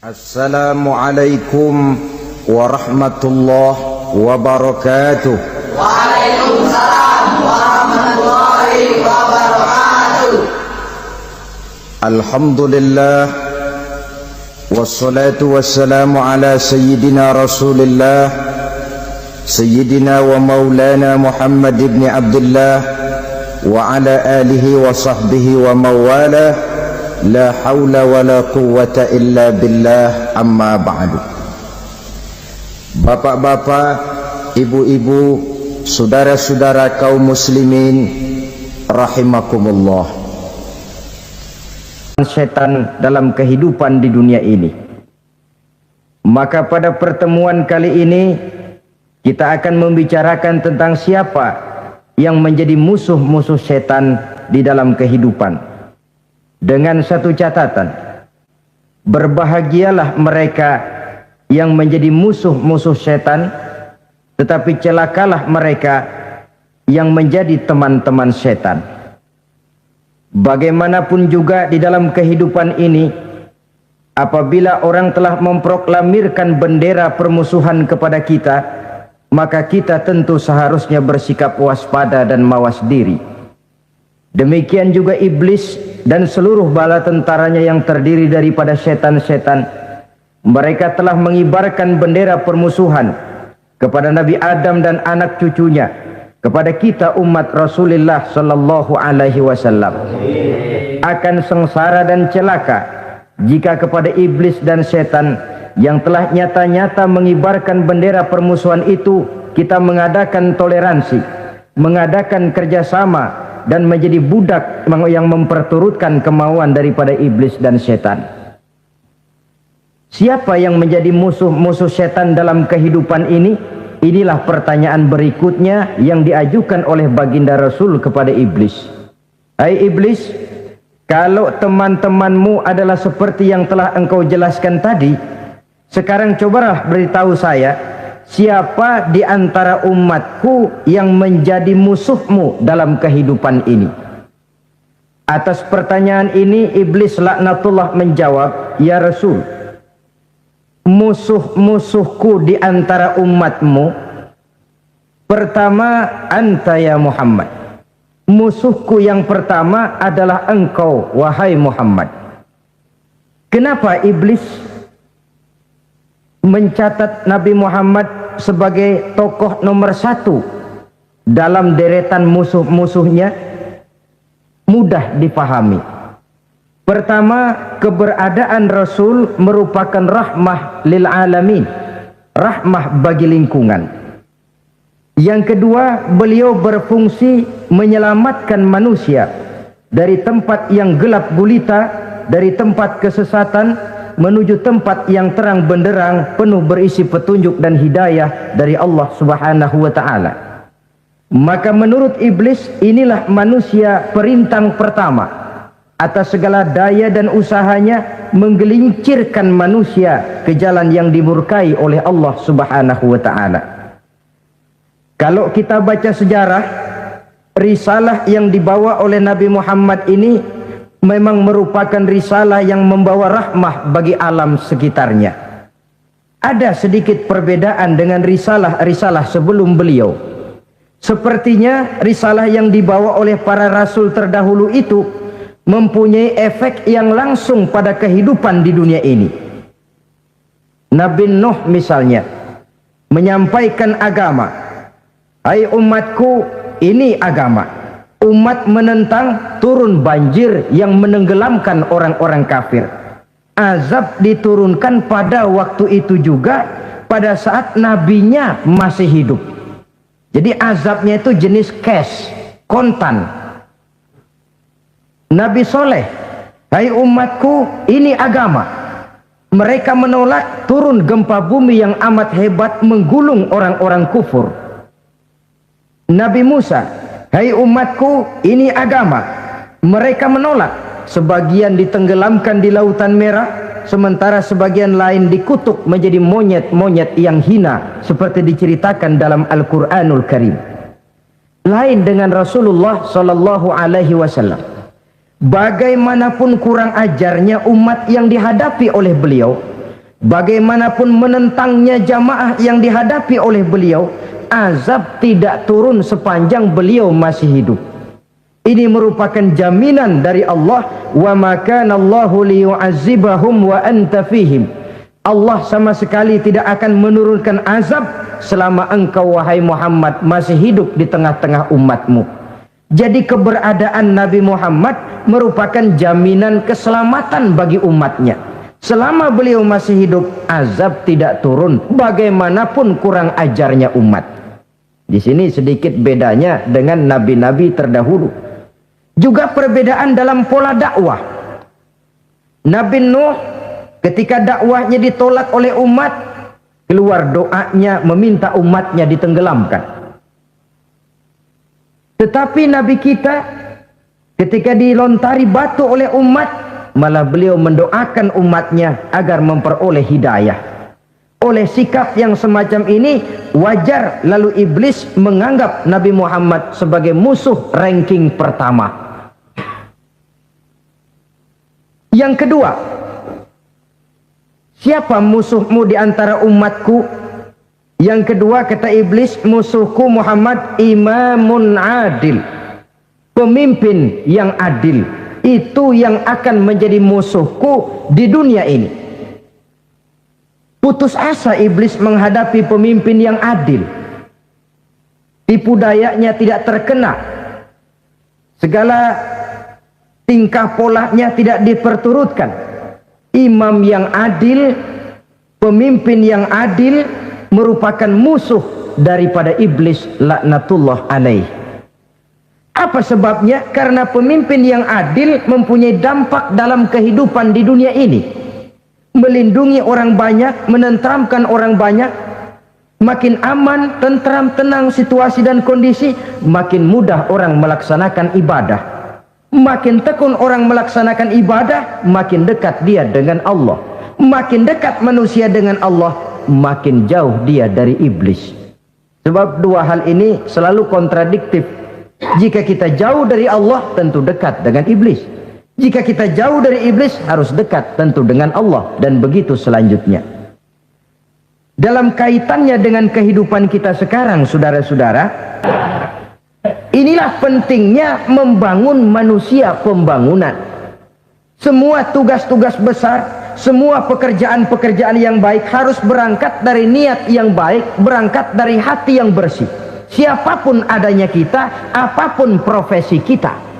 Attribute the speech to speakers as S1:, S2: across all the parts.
S1: Assalamualaikum warahmatullahi wabarakatuh.
S2: Waalaikumsalam warahmatullahi wabarakatuh.
S1: Alhamdulillah wassalatu wassalamu ala sayyidina Rasulillah sayyidina wa maulana Muhammad ibn Abdullah wa ala alihi wa sahbihi wa mawalah. La haula wa la quwwata illa billah, amma ba'du. Bapak-bapak, ibu-ibu, saudara-saudara kaum muslimin rahimakumullah. Setan dalam kehidupan di dunia ini. Maka pada pertemuan kali ini kita akan membicarakan tentang siapa yang menjadi musuh-musuh setan di dalam kehidupan. Dengan satu catatan, berbahagialah mereka yang menjadi musuh-musuh setan, tetapi celakalah mereka yang menjadi teman-teman setan. Bagaimanapun juga di dalam kehidupan ini, apabila orang telah memproklamirkan bendera permusuhan kepada kita, maka kita tentu seharusnya bersikap waspada dan mawas diri. Demikian juga iblis dan seluruh bala tentaranya yang terdiri daripada setan-setan. Mereka telah mengibarkan bendera permusuhan kepada Nabi Adam dan anak cucunya, kepada kita umat Rasulullah sallallahu alaihi wasallam. Akan sengsara dan celaka jika kepada iblis dan setan yang telah nyata-nyata mengibarkan bendera permusuhan itu kita mengadakan toleransi, mengadakan kerjasama, dan menjadi budak yang memperturutkan kemauan daripada iblis dan setan. Siapa yang menjadi musuh-musuh setan dalam kehidupan ini? Inilah pertanyaan berikutnya yang diajukan oleh baginda Rasul kepada iblis. Hai iblis, kalau teman-temanmu adalah seperti yang telah engkau jelaskan tadi, sekarang cobalah beritahu saya, siapa di antara umatku yang menjadi musuhmu dalam kehidupan ini? Atas pertanyaan ini iblis laknatullah menjawab, ya Rasul, musuh-musuhku di antara umatmu, pertama anta ya Muhammad. Musuhku yang pertama adalah engkau wahai Muhammad. Kenapa iblis mencatat Nabi Muhammad sebagai tokoh nomor satu dalam deretan musuh-musuhnya? Mudah dipahami. Pertama, keberadaan Rasul merupakan rahmah lil alamin, rahmah bagi lingkungan. Yang kedua, beliau berfungsi menyelamatkan manusia dari tempat yang gelap gulita, dari tempat kesesatan menuju tempat yang terang benderang penuh berisi petunjuk dan hidayah dari Allah Subhanahu wa taala. Maka menurut iblis inilah manusia perintang pertama atas segala daya dan usahanya menggelincirkan manusia ke jalan yang dimurkai oleh Allah Subhanahu wa taala. Kalau kita baca sejarah, risalah yang dibawa oleh Nabi Muhammad ini memang merupakan risalah yang membawa rahmah bagi alam sekitarnya. Ada sedikit perbedaan dengan risalah-risalah sebelum beliau. Sepertinya risalah yang dibawa oleh para rasul terdahulu itu mempunyai efek yang langsung pada kehidupan di dunia ini. Nabi Nuh misalnya menyampaikan agama. Hai umatku, ini agama. Umat menentang, turun banjir yang menenggelamkan orang-orang kafir. Azab diturunkan pada waktu itu juga pada saat nabinya masih hidup. Jadi azabnya itu jenis cash, kontan. Nabi Soleh, hai umatku, ini agama. Mereka menolak, turun gempa bumi yang amat hebat menggulung orang-orang kufur. Nabi Musa, hai umatku, ini agama. Mereka menolak. Sebagian ditenggelamkan di Lautan Merah, sementara sebagian lain dikutuk menjadi monyet-monyet yang hina, seperti diceritakan dalam Al-Quranul Karim. Lain dengan Rasulullah Sallallahu Alaihi Wasallam. Bagaimanapun kurang ajarnya umat yang dihadapi oleh beliau, bagaimanapun menentangnya jamaah yang dihadapi oleh beliau, azab tidak turun sepanjang beliau masih hidup. Ini merupakan jaminan dari Allah, wa ma kana Allahu liyu'azzibahum wa anta fihim. Allah sama sekali tidak akan menurunkan azab selama engkau wahai Muhammad masih hidup di tengah-tengah umatmu. Jadi keberadaan Nabi Muhammad merupakan jaminan keselamatan bagi umatnya. Selama beliau masih hidup, azab tidak turun bagaimanapun kurang ajarnya umat. Di sini sedikit bedanya dengan nabi-nabi terdahulu. Juga perbedaan dalam pola dakwah. Nabi Nuh ketika dakwahnya ditolak oleh umat, keluar doanya meminta umatnya ditenggelamkan. Tetapi Nabi kita ketika dilontari batu oleh umat, malah beliau mendoakan umatnya agar memperoleh hidayah. Oleh sikap yang semacam ini, wajar lalu iblis menganggap Nabi Muhammad sebagai musuh ranking pertama. Yang kedua, siapa musuhmu di antara umatku? Yang kedua kata iblis, musuhku Muhammad imamun adil, pemimpin yang adil. Itu yang akan menjadi musuhku di dunia ini. Putus asa iblis menghadapi pemimpin yang adil. Tipu dayanya tidak terkena, segala tingkah polanya tidak diperturutkan. Imam yang adil, pemimpin yang adil merupakan musuh daripada iblis laknatullah alaih. Apa sebabnya? Karena pemimpin yang adil mempunyai dampak dalam kehidupan di dunia ini. Melindungi orang banyak, menenteramkan orang banyak. Makin aman, tentram, tenang situasi dan kondisi, makin mudah orang melaksanakan ibadah. Makin tekun orang melaksanakan ibadah, makin dekat dia dengan Allah. Makin dekat manusia dengan Allah, makin jauh dia dari iblis. Sebab dua hal ini selalu kontradiktif. Jika kita jauh dari Allah, tentu dekat dengan iblis. Jika kita jauh dari iblis, harus dekat tentu dengan Allah. Dan begitu selanjutnya. Dalam kaitannya dengan kehidupan kita sekarang, saudara-saudara, inilah pentingnya membangun manusia pembangunan. Semua tugas-tugas besar, semua pekerjaan-pekerjaan yang baik harus berangkat dari niat yang baik, berangkat dari hati yang bersih. Siapapun adanya kita, apapun profesi kita.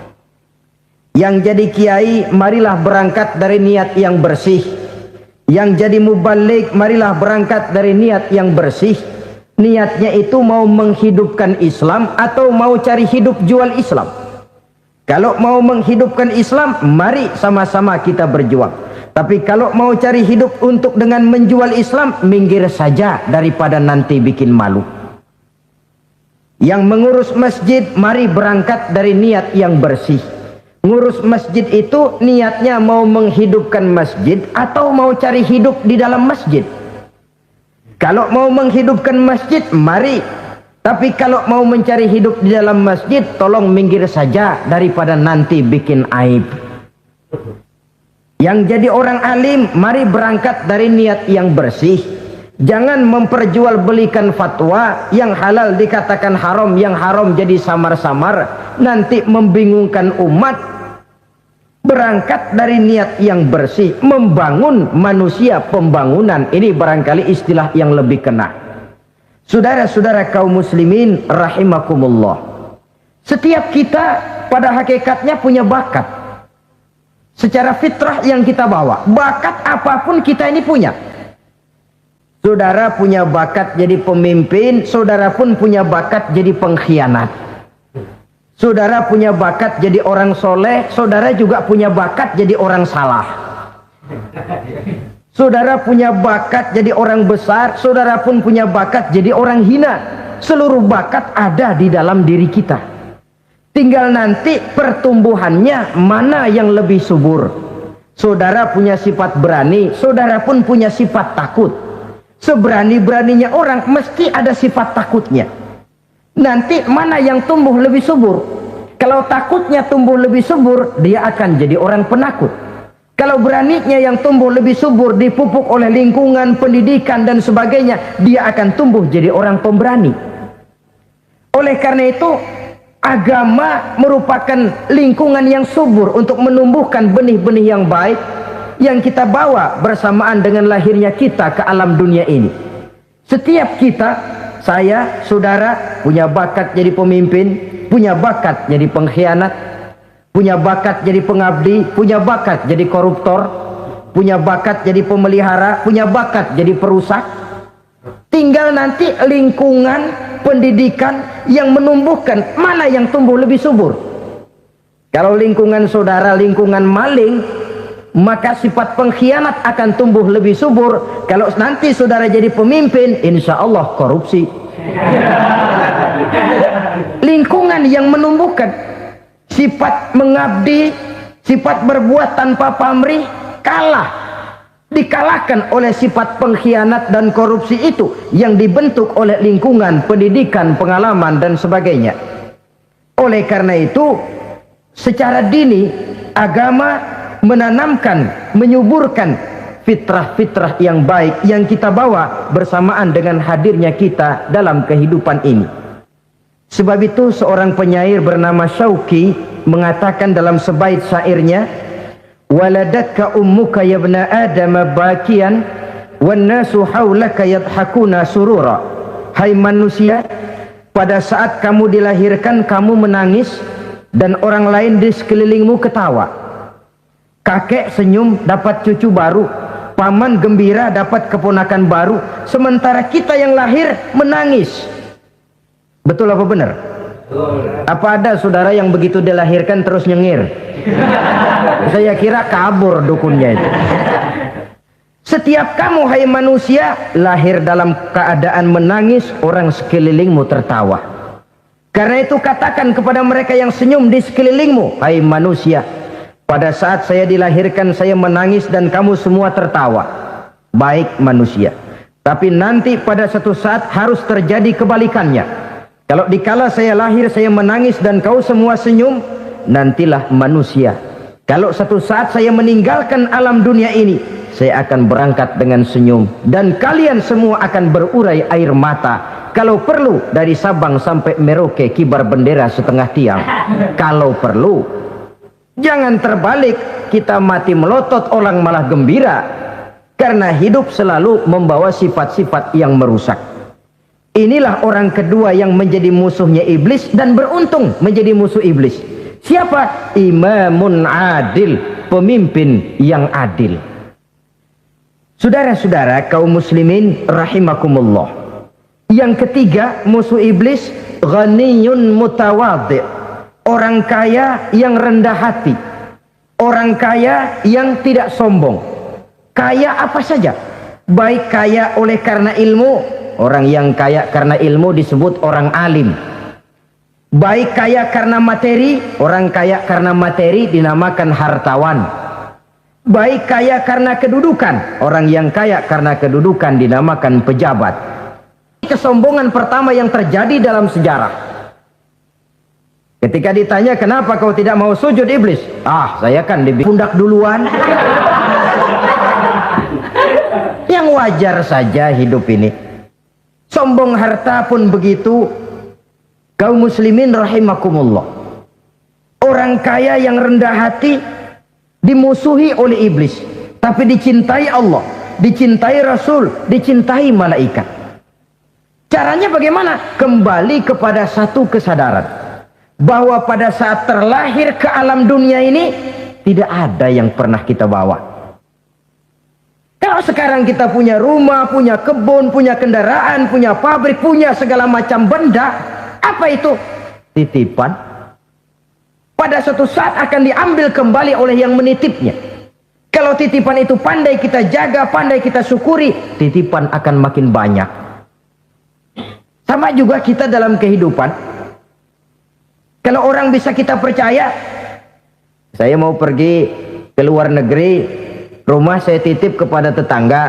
S1: Yang jadi kiai, marilah berangkat dari niat yang bersih. Yang jadi mubalik, marilah berangkat dari niat yang bersih. Niatnya itu mau menghidupkan Islam atau mau cari hidup jual Islam. Kalau mau menghidupkan Islam, mari sama-sama kita berjuang. Tapi kalau mau cari hidup untuk dengan menjual Islam, minggir saja daripada nanti bikin malu. Yang mengurus masjid, mari berangkat dari niat yang bersih. Ngurus masjid itu niatnya mau menghidupkan masjid atau mau cari hidup di dalam masjid. Kalau mau menghidupkan masjid, mari. Tapi kalau mau mencari hidup di dalam masjid, tolong minggir saja daripada nanti bikin aib. Yang jadi orang alim, mari berangkat dari niat yang bersih. Jangan memperjualbelikan fatwa, yang halal dikatakan haram, yang haram jadi samar-samar, nanti membingungkan umat. Berangkat dari niat yang bersih, membangun manusia pembangunan. Ini barangkali istilah yang lebih kena. Saudara-saudara kaum muslimin rahimakumullah, setiap kita pada hakikatnya punya bakat. Secara fitrah yang kita bawa, bakat apapun kita ini punya. Saudara punya bakat jadi pemimpin, saudara pun punya bakat jadi pengkhianat. Saudara punya bakat jadi orang soleh, saudara juga punya bakat jadi orang salah. Saudara punya bakat jadi orang besar, saudara pun punya bakat jadi orang hina. Seluruh bakat ada di dalam diri kita. Tinggal nanti pertumbuhannya mana yang lebih subur. Saudara punya sifat berani, saudara pun punya sifat takut. Seberani-beraninya orang mesti ada sifat takutnya. Nanti mana yang tumbuh lebih subur? Kalau takutnya tumbuh lebih subur, dia akan jadi orang penakut. Kalau beraninya yang tumbuh lebih subur, dipupuk oleh lingkungan, pendidikan dan sebagainya, dia akan tumbuh jadi orang pemberani. Oleh karena itu, agama merupakan lingkungan yang subur untuk menumbuhkan benih-benih yang baik yang kita bawa bersamaan dengan lahirnya kita ke alam dunia ini. Setiap kita, saya, saudara, punya bakat jadi pemimpin, punya bakat jadi pengkhianat, punya bakat jadi pengabdi, punya bakat jadi koruptor, punya bakat jadi pemelihara, punya bakat jadi perusak. Tinggal nanti lingkungan pendidikan yang menumbuhkan mana yang tumbuh lebih subur. Kalau lingkungan saudara lingkungan maling, maka sifat pengkhianat akan tumbuh lebih subur. Kalau nanti saudara jadi pemimpin, insya Allah korupsi. Lingkungan yang menumbuhkan sifat mengabdi, sifat berbuat tanpa pamrih, dikalahkan oleh sifat pengkhianat dan korupsi itu yang dibentuk oleh lingkungan, pendidikan, pengalaman dan sebagainya. Oleh karena itu, secara dini agama menanamkan, menyuburkan fitrah-fitrah yang baik yang kita bawa bersamaan dengan hadirnya kita dalam kehidupan ini. Sebab itu seorang penyair bernama Syauqi mengatakan dalam sebaik syairnya, waladatka ummuka ya ibna adam bakian wan nasu haulaka yadhakuna surura. Hai manusia, pada saat kamu dilahirkan kamu menangis dan orang lain di sekelilingmu ketawa. Kakek senyum dapat cucu baru, paman gembira dapat keponakan baru, sementara kita yang lahir menangis. Betul apa benar? Apa ada saudara yang begitu dilahirkan terus nyengir? Saya kira kabur dukunnya itu. Setiap kamu hai manusia lahir dalam keadaan menangis, orang sekelilingmu tertawa. Karena itu katakan kepada mereka yang senyum di sekelilingmu, hai manusia, pada saat saya dilahirkan saya menangis dan kamu semua tertawa. Baik manusia. Tapi nanti pada satu saat harus terjadi kebalikannya. Kalau dikala saya lahir saya menangis dan kau semua senyum, nantilah manusia. Kalau satu saat saya meninggalkan alam dunia ini, saya akan berangkat dengan senyum dan kalian semua akan berurai air mata. Kalau perlu dari Sabang sampai Merauke kibar bendera setengah tiang. Kalau perlu, jangan terbalik, kita mati melotot orang malah gembira. Karena hidup selalu membawa sifat-sifat yang merusak. Inilah orang kedua yang menjadi musuhnya iblis dan beruntung menjadi musuh iblis. Siapa? Imamun adil, pemimpin yang adil. Saudara-saudara kaum muslimin rahimakumullah. Yang ketiga musuh iblis, ghaniyun mutawadhi, orang kaya yang rendah hati, orang kaya yang tidak sombong. Kaya apa saja, baik kaya oleh karena ilmu. Orang yang kaya karena ilmu disebut orang alim. Baik kaya karena materi, orang kaya karena materi dinamakan hartawan. Baik kaya karena kedudukan, orang yang kaya karena kedudukan dinamakan pejabat. Kesombongan pertama yang terjadi dalam sejarah. Ketika ditanya kenapa kau tidak mau sujud iblis? Saya kan di pundak duluan. Yang wajar saja hidup ini. Sombong harta pun begitu. Kaum muslimin rahimakumullah. Orang kaya yang rendah hati dimusuhi oleh iblis, tapi dicintai Allah, dicintai Rasul, dicintai malaikat. Caranya bagaimana? Kembali kepada satu kesadaran bahwa pada saat terlahir ke alam dunia ini tidak ada yang pernah kita bawa. Kalau sekarang kita punya rumah, punya kebun, punya kendaraan, punya pabrik, punya segala macam benda, apa itu? Titipan. Pada suatu saat akan diambil kembali oleh yang menitipnya. Kalau titipan itu pandai kita jaga, pandai kita syukuri, titipan akan makin banyak. Sama juga kita dalam kehidupan. Kalau orang bisa kita percaya, saya mau pergi ke luar negeri, rumah saya titip kepada tetangga.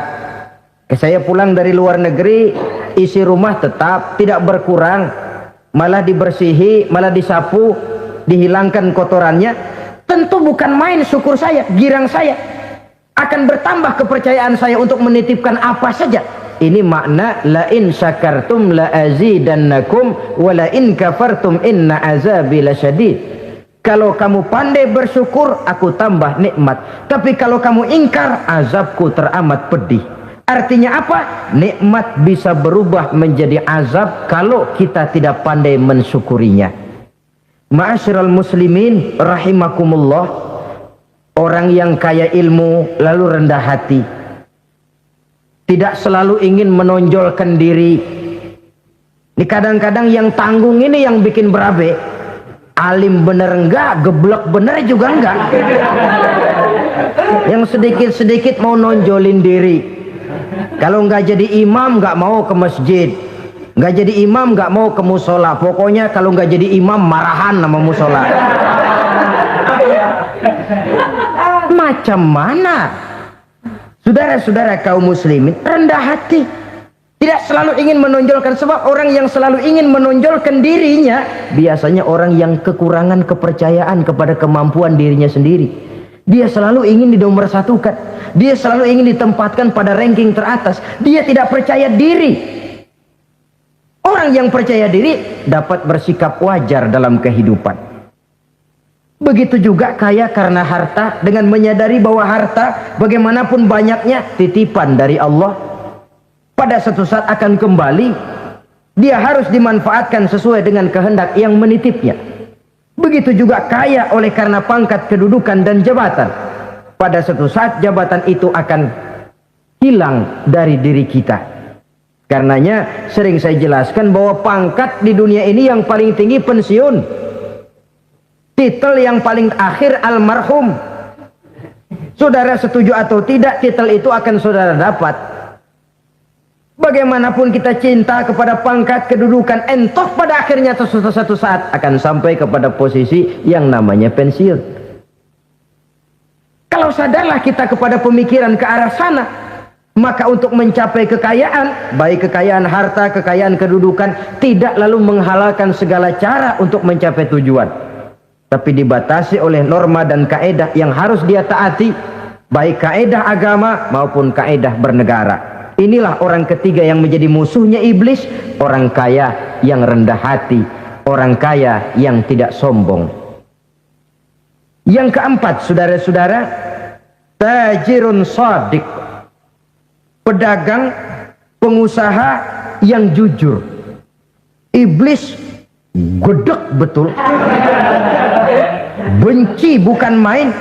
S1: Saya pulang dari luar negeri, isi rumah tetap tidak berkurang, malah dibersihi, malah disapu, dihilangkan kotorannya. Tentu bukan main syukur saya, girang saya. Akan bertambah kepercayaan saya untuk menitipkan apa saja. Ini makna la in syakartum la azidannakum wa la in kafartum inna azabi lasyadid. Kalau kamu pandai bersyukur, aku tambah nikmat. Tapi kalau kamu ingkar, azabku teramat pedih. Artinya apa? Nikmat bisa berubah menjadi azab kalau kita tidak pandai mensyukurinya. Ma'asyiral muslimin rahimakumullah, orang yang kaya ilmu lalu rendah hati, tidak selalu ingin menonjolkan diri. Ini kadang-kadang yang tanggung ini yang bikin berabe. Alim bener enggak, geblek bener juga enggak. Yang sedikit-sedikit mau nonjolin diri. Kalau enggak jadi imam enggak mau ke masjid, enggak jadi imam enggak mau ke musola. Pokoknya kalau enggak jadi imam marahan sama musola. Macam mana? Saudara-saudara kaum muslimin, rendah hati. Tidak selalu ingin menonjolkan, sebab orang yang selalu ingin menonjolkan dirinya biasanya orang yang kekurangan kepercayaan kepada kemampuan dirinya sendiri. Dia selalu ingin dinomorsatukan, dia selalu ingin ditempatkan pada ranking teratas. Dia tidak percaya diri. Orang yang percaya diri dapat bersikap wajar dalam kehidupan. Begitu juga kaya karena harta, dengan menyadari bahwa harta bagaimanapun banyaknya titipan dari Allah. Pada suatu saat akan kembali, dia harus dimanfaatkan sesuai dengan kehendak yang menitipnya. Begitu juga kaya oleh karena pangkat, kedudukan dan jabatan. Pada suatu saat jabatan itu akan hilang dari diri kita. Karenanya sering saya jelaskan bahwa pangkat di dunia ini yang paling tinggi pensiun. Titel yang paling akhir almarhum. Saudara setuju atau tidak, titel itu akan saudara dapat. Bagaimanapun kita cinta kepada pangkat, kedudukan, entah pada akhirnya suatu saat akan sampai kepada posisi yang namanya pensiun. Kalau sadarlah kita kepada pemikiran ke arah sana, maka untuk mencapai kekayaan, baik kekayaan harta, kekayaan kedudukan, tidak lalu menghalalkan segala cara untuk mencapai tujuan, tapi dibatasi oleh norma dan kaedah yang harus dia taati, baik kaedah agama maupun kaedah bernegara. Inilah orang ketiga yang menjadi musuhnya iblis, orang kaya yang rendah hati, orang kaya yang tidak sombong. Yang keempat, saudara-saudara, tajirun shadiq, pedagang, pengusaha yang jujur. Iblis gedek betul, benci bukan main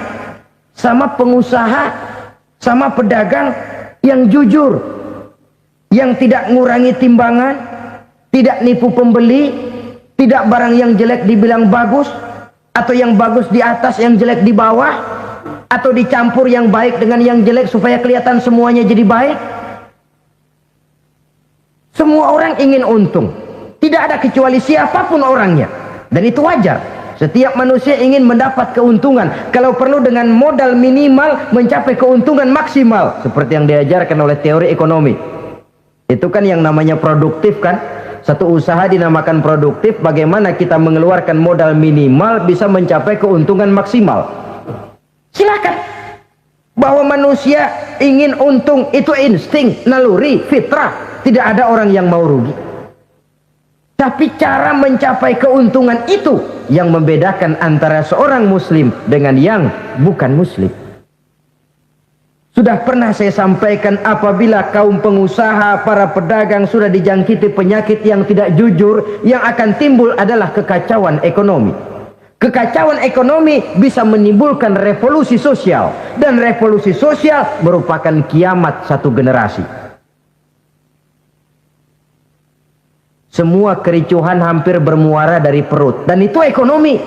S1: sama pengusaha, sama pedagang yang jujur, yang tidak ngurangi timbangan, tidak nipu pembeli, tidak barang yang jelek dibilang bagus, atau yang bagus di atas yang jelek di bawah, atau dicampur yang baik dengan yang jelek supaya kelihatan semuanya jadi baik. Semua orang ingin untung, tidak ada kecuali siapapun orangnya, dan itu wajar. Setiap manusia ingin mendapat keuntungan, kalau perlu dengan modal minimal mencapai keuntungan maksimal, seperti yang diajarkan oleh teori ekonomi. Itu kan yang namanya produktif kan. Satu usaha dinamakan produktif, bagaimana kita mengeluarkan modal minimal bisa mencapai keuntungan maksimal. Silakan. Bahwa manusia ingin untung itu insting, naluri, fitrah. Tidak ada orang yang mau rugi. Tapi cara mencapai keuntungan itu yang membedakan antara seorang muslim dengan yang bukan muslim. Sudah pernah saya sampaikan, apabila kaum pengusaha, para pedagang sudah dijangkiti penyakit yang tidak jujur, yang akan timbul adalah kekacauan ekonomi. Kekacauan ekonomi bisa menimbulkan revolusi sosial, dan revolusi sosial merupakan kiamat satu generasi. Semua kericuhan hampir bermuara dari perut, dan itu ekonomi.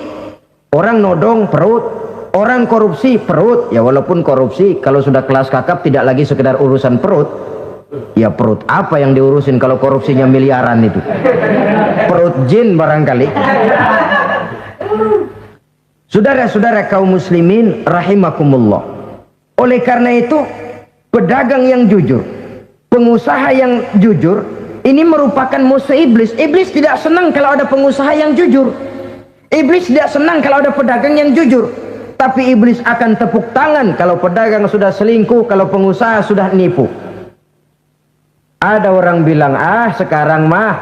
S1: Orang nodong perut, orang korupsi perut. Ya walaupun korupsi kalau sudah kelas kakap tidak lagi sekedar urusan perut. Ya perut apa yang diurusin kalau korupsinya miliaran itu? Perut jin barangkali. Saudara-saudara kaum muslimin rahimakumullah. Oleh karena itu, pedagang yang jujur, pengusaha yang jujur, ini merupakan musuh iblis. Iblis tidak senang kalau ada pengusaha yang jujur. Iblis tidak senang kalau ada pedagang yang jujur. Tapi iblis akan tepuk tangan kalau pedagang sudah selingkuh, kalau pengusaha sudah nipu. Ada orang bilang, sekarang mah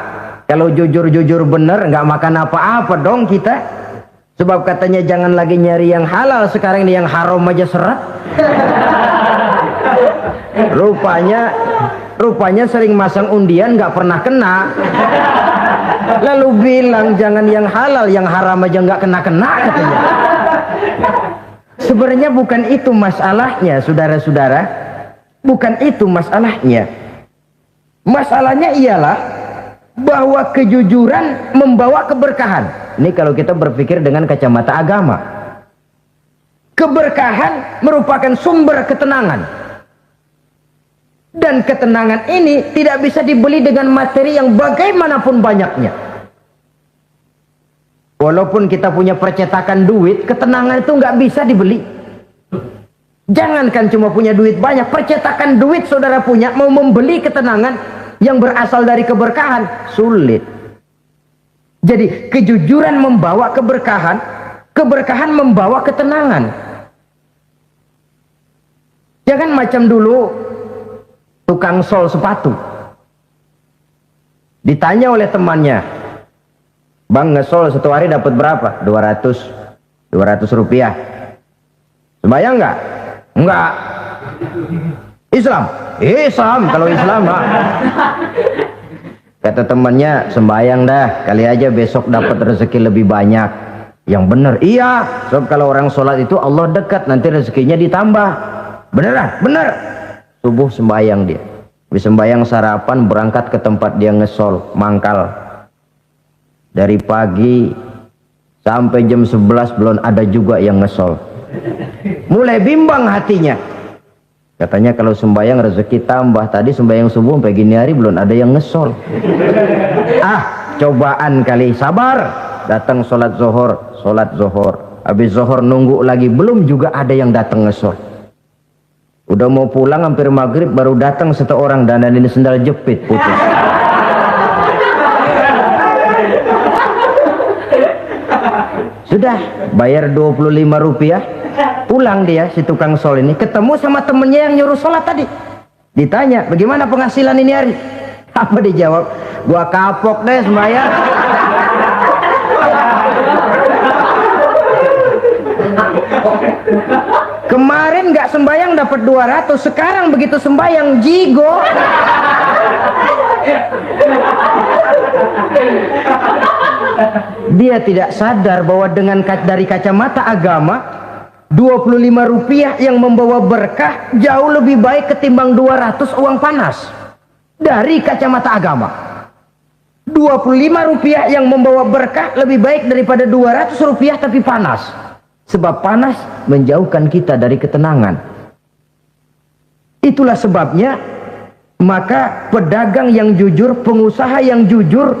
S1: kalau jujur-jujur bener nggak makan apa-apa dong kita. Sebab katanya jangan lagi nyari yang halal, sekarang ini yang haram aja seret. Rupanya sering masang undian nggak pernah kena. Lalu bilang jangan yang halal, yang haram aja nggak kena-kena katanya. Sebenarnya bukan itu masalahnya, saudara-saudara. Bukan itu masalahnya. Masalahnya ialah bahwa kejujuran membawa keberkahan. Ini kalau kita berpikir dengan kacamata agama. Keberkahan merupakan sumber ketenangan. Dan ketenangan ini tidak bisa dibeli dengan materi yang bagaimanapun banyaknya. Walaupun kita punya percetakan duit, ketenangan itu nggak bisa dibeli. Jangankan cuma punya duit banyak, percetakan duit saudara punya, mau membeli ketenangan yang berasal dari keberkahan, sulit. Jadi kejujuran membawa keberkahan, keberkahan membawa ketenangan. Jangan macam dulu tukang sol sepatu. Ditanya oleh temannya, "Bang, ngesol satu hari dapat berapa?" 200 rupiah. Sembayang enggak? Enggak. Islam? Islam, kalau Islam Pak. Kata temannya, sembayang dah, kali aja besok dapat rezeki lebih banyak. Yang benar, iya. Sebab kalau orang sholat itu Allah dekat, nanti rezekinya ditambah. Beneran? Bener. Subuh sembayang dia. Habis sembayang sarapan, berangkat ke tempat dia ngesol, mangkal. Dari pagi sampai jam 11 belum ada juga yang ngesol. Mulai bimbang hatinya. Katanya kalau sembayang rezeki tambah. Tadi sembayang subuh sampai gini hari belum ada yang ngesol. Cobaan kali, sabar. Datang sholat zohor. Habis zohor nunggu lagi, belum juga ada yang datang ngesol. Udah mau pulang hampir maghrib, baru datang satu orang dandanin sendal jepit putus. Sudah bayar 25 rupiah, pulang dia si tukang sol ini, ketemu sama temennya yang nyuruh sholat tadi. Ditanya, bagaimana penghasilan ini hari? Apa dijawab? Gua kapok deh sembahyang. Kemarin nggak sembahyang dapat 200, sekarang begitu sembahyang jigo. Dia tidak sadar bahwa dengan dari kacamata agama 25 rupiah yang membawa berkah jauh lebih baik ketimbang 200 uang panas. Dari kacamata agama 25 rupiah yang membawa berkah lebih baik daripada 200 rupiah tapi panas. Sebab panas menjauhkan kita dari ketenangan. Itulah sebabnya maka pedagang yang jujur, pengusaha yang jujur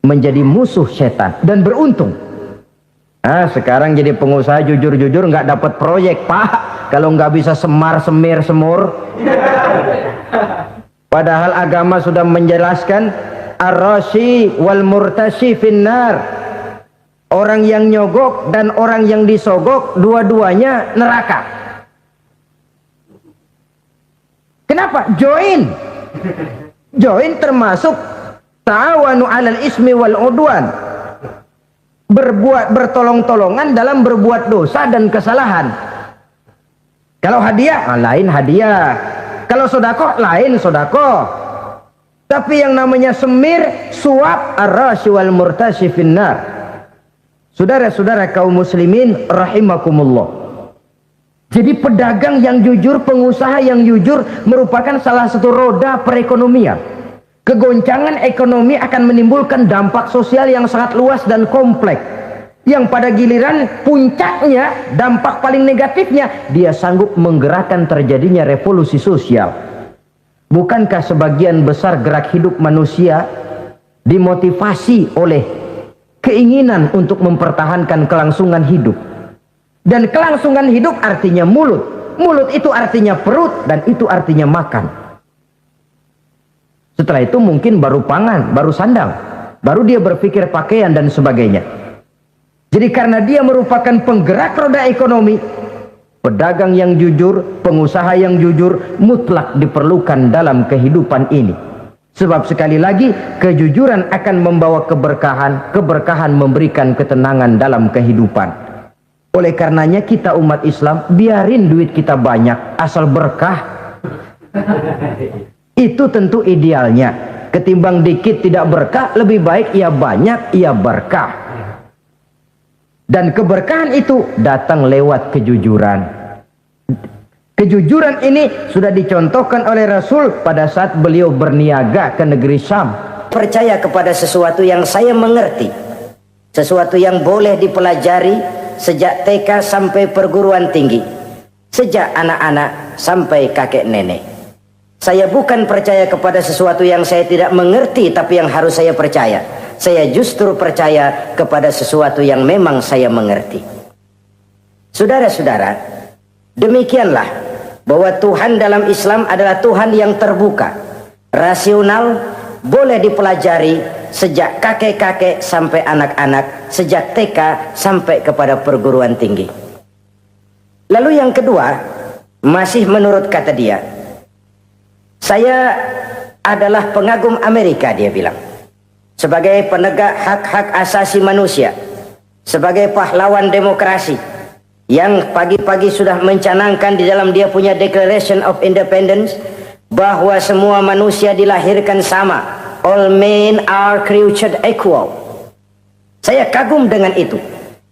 S1: menjadi musuh setan dan beruntung. Sekarang jadi pengusaha jujur-jujur nggak dapat proyek, Pak, kalau nggak bisa semar-semir semur. Padahal agama sudah menjelaskan ar-rashi wal murtashi finnar. Orang yang nyogok dan orang yang disogok dua-duanya neraka. Kenapa? Join termasuk ta'awanu 'alal ismi wal 'udwan. Bertolong-tolongan dalam berbuat dosa dan kesalahan. Kalau hadiah, lain hadiah. Kalau sedekah, lain sedekah. Tapi yang namanya semir, suap, ar-rashi wal murtashi finnar. Saudara-saudara kaum muslimin rahimakumullah. Jadi pedagang yang jujur, pengusaha yang jujur merupakan salah satu roda perekonomian. Kegoncangan ekonomi akan menimbulkan dampak sosial yang sangat luas dan kompleks. Yang pada giliran puncaknya, dampak paling negatifnya, dia sanggup menggerakkan terjadinya revolusi sosial. Bukankah sebagian besar gerak hidup manusia dimotivasi oleh keinginan untuk mempertahankan kelangsungan hidup? Dan kelangsungan hidup artinya mulut. Mulut itu artinya perut, dan itu artinya makan. Setelah itu mungkin baru pangan, baru sandang, baru dia berpikir pakaian dan sebagainya. Jadi karena dia merupakan penggerak roda ekonomi, pedagang yang jujur, pengusaha yang jujur mutlak diperlukan dalam kehidupan ini. Sebab sekali lagi, kejujuran akan membawa keberkahan, keberkahan memberikan ketenangan dalam kehidupan. Oleh karenanya kita umat Islam, biarin duit kita banyak, asal berkah. Itu tentu idealnya. Ketimbang dikit tidak berkah, lebih baik ia banyak, ia berkah. Dan keberkahan itu datang lewat kejujuran. Kejujuran ini sudah dicontohkan oleh Rasul pada saat beliau berniaga ke negeri Syam. Percaya kepada sesuatu yang saya mengerti, sesuatu yang boleh dipelajari sejak TK sampai perguruan tinggi, sejak anak-anak sampai kakek nenek. Saya bukan percaya kepada sesuatu yang saya tidak mengerti tapi yang harus saya percaya. Saya justru percaya kepada sesuatu yang memang saya mengerti. Saudara-saudara, demikianlah bahwa Tuhan dalam Islam adalah Tuhan yang terbuka, rasional, boleh dipelajari sejak kakek-kakek sampai anak-anak, sejak TK sampai kepada perguruan tinggi. Lalu yang kedua, masih menurut kata dia, saya adalah pengagum Amerika, dia bilang. Sebagai penegak hak-hak asasi manusia, sebagai pahlawan demokrasi yang pagi-pagi sudah mencanangkan di dalam dia punya Declaration of Independence bahwa semua manusia dilahirkan sama, all men are created equal. Saya kagum dengan itu.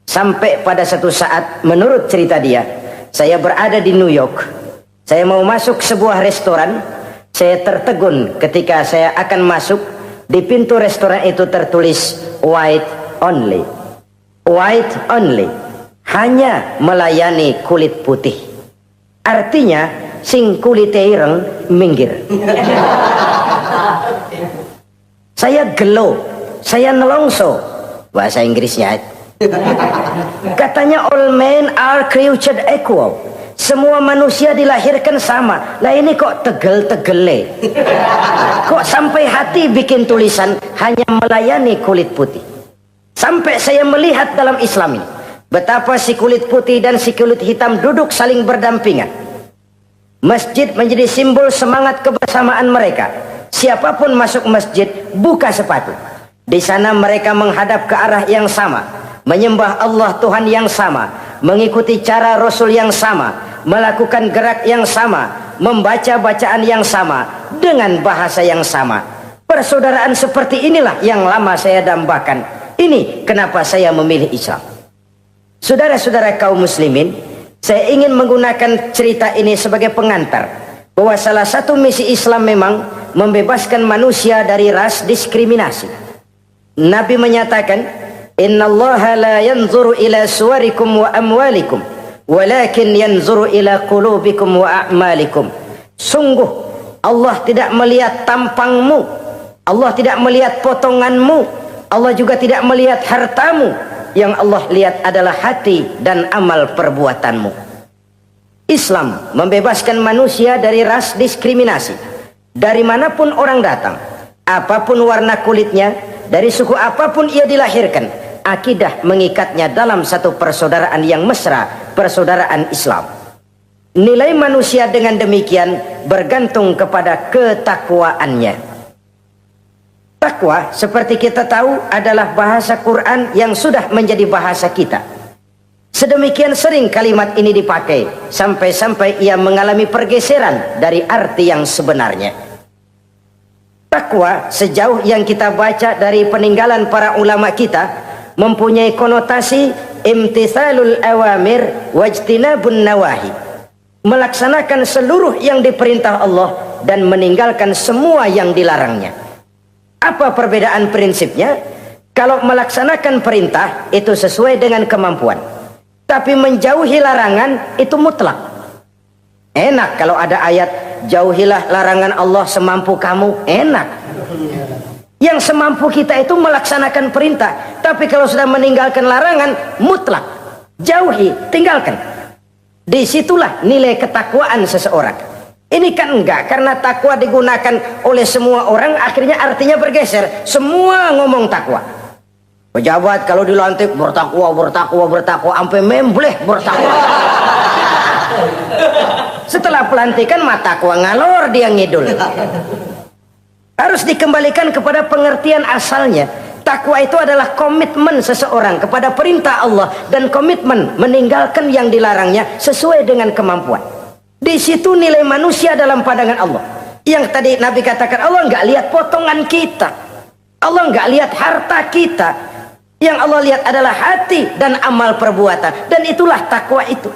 S1: Sampai pada satu saat, menurut cerita dia, saya berada di New York, saya mau masuk sebuah restoran, saya tertegun ketika saya akan masuk. Di pintu restoran itu tertulis white only, white only, hanya melayani kulit putih. Artinya sing kulit ireng minggir. Saya gelo, saya nelongso, bahasa Inggrisnya. Katanya all men are created equal. Semua manusia dilahirkan sama. Lah ini kok tegel-tegele. Kok sampai hati bikin tulisan hanya melayani kulit putih. Sampai saya melihat dalam Islam ini betapa si kulit putih dan si kulit hitam duduk saling berdampingan. Masjid menjadi simbol semangat kebersamaan mereka. Siapapun masuk masjid, buka sepatu. Di sana mereka menghadap ke arah yang sama, menyembah Allah Tuhan yang sama, mengikuti cara Rasul yang sama, melakukan gerak yang sama, membaca bacaan yang sama, dengan bahasa yang sama. Persaudaraan seperti inilah yang lama saya dambakan. Ini kenapa saya memilih Islam. Saudara-saudara kaum muslimin, saya ingin menggunakan cerita ini sebagai pengantar bahwa salah satu misi Islam memang membebaskan manusia dari ras diskriminasi. Nabi menyatakan, innallaha la yanzuru ila suwarikum wa amwalikum, walakin yanzuru ila qulubikum wa a'malikum. Sungguh Allah tidak melihat tampangmu, Allah tidak melihat potonganmu, Allah juga tidak melihat hartamu. Yang Allah lihat adalah hati dan amal perbuatanmu. Islam membebaskan manusia dari ras diskriminasi. Dari manapun orang datang, apapun warna kulitnya, dari suku apapun ia dilahirkan, akidah mengikatnya dalam satu persaudaraan yang mesra, persaudaraan Islam. Nilai manusia dengan demikian bergantung kepada ketakwaannya. Takwa, seperti kita tahu, adalah bahasa Quran yang sudah menjadi bahasa kita. Sedemikian sering kalimat ini dipakai, sampai-sampai ia mengalami pergeseran dari arti yang sebenarnya. Takwa, sejauh yang kita baca dari peninggalan para ulama kita, mempunyai konotasi imtithalul awamir wajtinabun nawahi, melaksanakan seluruh yang diperintah Allah dan meninggalkan semua yang dilarangnya. Apa perbedaan prinsipnya? Kalau melaksanakan perintah itu sesuai dengan kemampuan, tapi menjauhi larangan itu mutlak. Enak kalau ada ayat jauhilah larangan Allah semampu kamu, enak. Yang semampu kita itu melaksanakan perintah, tapi kalau sudah meninggalkan larangan mutlak, jauhi, tinggalkan. Disitulah nilai ketakwaan seseorang. Ini kan enggak, karena takwa digunakan oleh semua orang, akhirnya artinya bergeser. Semua ngomong takwa.
S3: Pejabat kalau dilantik bertakwa, bertakwa, bertakwa, sampai membleh bertakwa. Setelah pelantikan mata takwa ngalor dia ngidul. Harus dikembalikan kepada pengertian asalnya. Takwa itu adalah komitmen seseorang kepada perintah Allah dan komitmen meninggalkan yang dilarangnya sesuai dengan kemampuan. Di situ nilai manusia dalam pandangan Allah. Yang tadi Nabi katakan, Allah nggak lihat potongan kita, Allah nggak lihat harta kita. Yang Allah lihat adalah hati dan amal perbuatan, dan itulah takwa itu.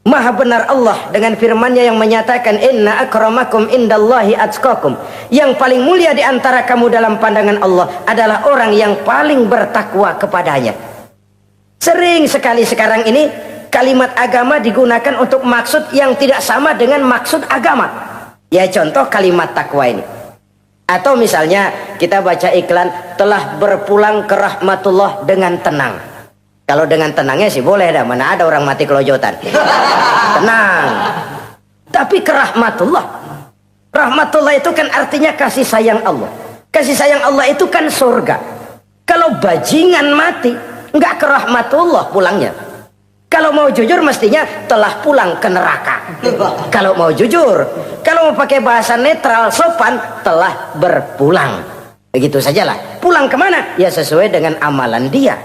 S3: Maha benar Allah dengan firman-Nya yang menyatakan, inna akramakum indallahi atqakum. Yang paling mulia di antara kamu dalam pandangan Allah adalah orang yang paling bertakwa kepadanya. Sering sekali sekarang ini kalimat agama digunakan untuk maksud yang tidak sama dengan maksud agama. Ya, contoh kalimat takwa ini. Atau misalnya kita baca iklan, telah berpulang ke rahmatullah dengan tenang. Kalau dengan tenangnya sih boleh dah, mana ada orang mati kelojotan. Tenang. Tapi ke rahmatullah. Rahmatullah itu kan artinya kasih sayang Allah. Kasih sayang Allah itu kan surga. Kalau bajingan mati, nggak ke rahmatullah pulangnya. Kalau mau jujur mestinya telah pulang ke neraka. Kalau mau jujur, kalau mau pakai bahasa netral sopan, telah berpulang. Begitu sajalah. Pulang kemana? Ya sesuai dengan amalan dia.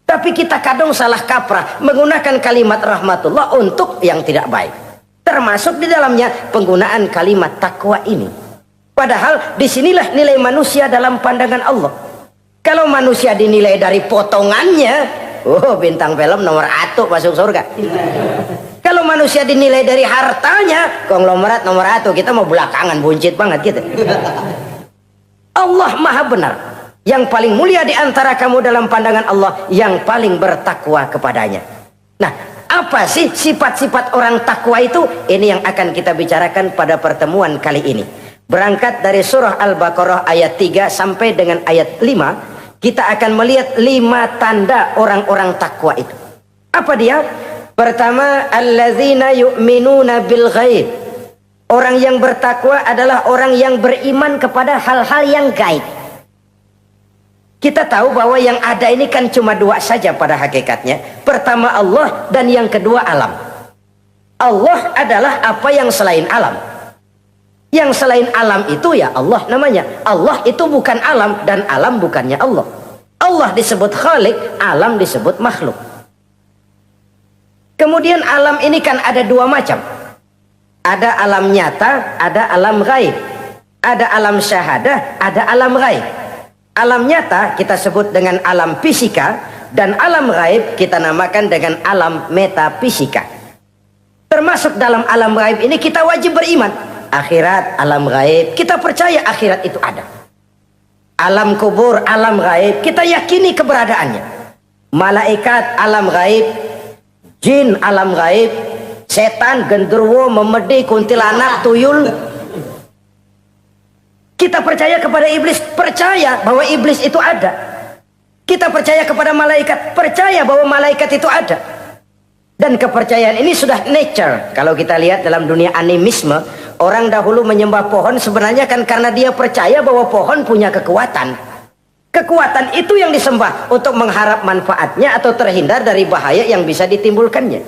S3: Tapi kita kadang salah kaprah menggunakan kalimat rahmatullah untuk yang tidak baik. Termasuk di dalamnya penggunaan kalimat takwa ini. Padahal disinilah nilai manusia dalam pandangan Allah. Kalau manusia dinilai dari potongannya, oh, bintang film nomor 1 masuk surga. Kalau manusia dinilai dari hartanya, konglomerat nomor 1, kita mau belakangan, buncit banget gitu. Allah maha benar. Yang paling mulia di antara kamu dalam pandangan Allah, yang paling bertakwa kepadanya. Nah, apa sih sifat-sifat orang takwa itu? Ini yang akan kita bicarakan pada pertemuan kali ini. Berangkat dari surah Al-Baqarah ayat 3 sampai dengan ayat 5. Kita akan melihat 5 tanda orang-orang takwa itu. Apa dia? Pertama, allazina yu'minuna bil ghaib. Orang yang bertakwa adalah orang yang beriman kepada hal-hal yang gaib. Kita tahu bahwa yang ada ini kan cuma 2 saja pada hakikatnya. Pertama Allah, dan yang kedua alam. Allah adalah apa yang selain alam. Yang selain alam itu ya Allah namanya. Allah itu bukan alam, dan alam bukannya Allah. Allah disebut Khalik, alam disebut makhluk. Kemudian alam ini kan ada 2 macam. Ada alam nyata, ada alam gaib. Ada alam syahadah, ada alam gaib. Alam nyata kita sebut dengan alam fisika, dan alam gaib kita namakan dengan alam metafisika. Termasuk dalam alam gaib ini kita wajib beriman. Akhirat, alam gaib, kita percaya akhirat itu ada. Alam kubur, alam gaib, kita yakini keberadaannya. Malaikat, alam gaib. Jin, alam gaib. Setan, genderuwo, memedi, kuntilanak, tuyul. Kita percaya kepada iblis, percaya bahwa iblis itu ada. Kita percaya kepada malaikat, percaya bahwa malaikat itu ada. Dan kepercayaan ini sudah nature. Kalau kita lihat dalam dunia animisme, orang dahulu menyembah pohon sebenarnya kan karena dia percaya bahwa pohon punya kekuatan. Kekuatan itu yang disembah untuk mengharap manfaatnya atau terhindar dari bahaya yang bisa ditimbulkannya.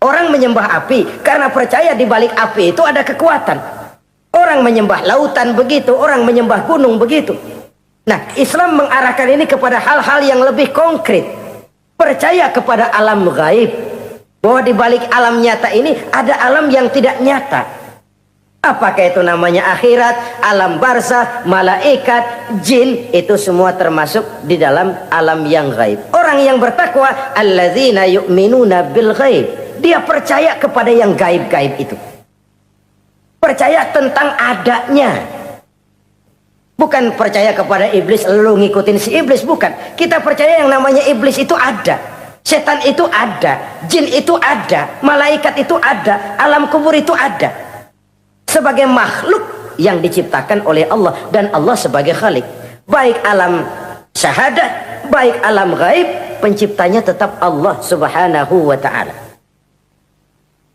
S3: Orang menyembah api karena percaya di balik api itu ada kekuatan. Orang menyembah lautan begitu, orang menyembah gunung begitu. Nah, Islam mengarahkan ini kepada hal-hal yang lebih konkret. Percaya kepada alam gaib. Bahwa di balik alam nyata ini ada alam yang tidak nyata. Apakah itu namanya akhirat, alam barzakh, malaikat, jin, itu semua termasuk di dalam alam yang gaib. Orang yang bertakwa, allazina yu'minuna bil ghaib. Dia percaya kepada yang gaib-gaib itu. Percaya tentang adanya. Bukan percaya kepada iblis lalu ngikutin si iblis, bukan. Kita percaya yang namanya iblis itu ada. Setan itu ada, jin itu ada, malaikat itu ada, alam kubur itu ada. Sebagai makhluk yang diciptakan oleh Allah, dan Allah sebagai Khalik. Baik alam syahadat, baik alam gaib, penciptanya tetap Allah subhanahu wa ta'ala.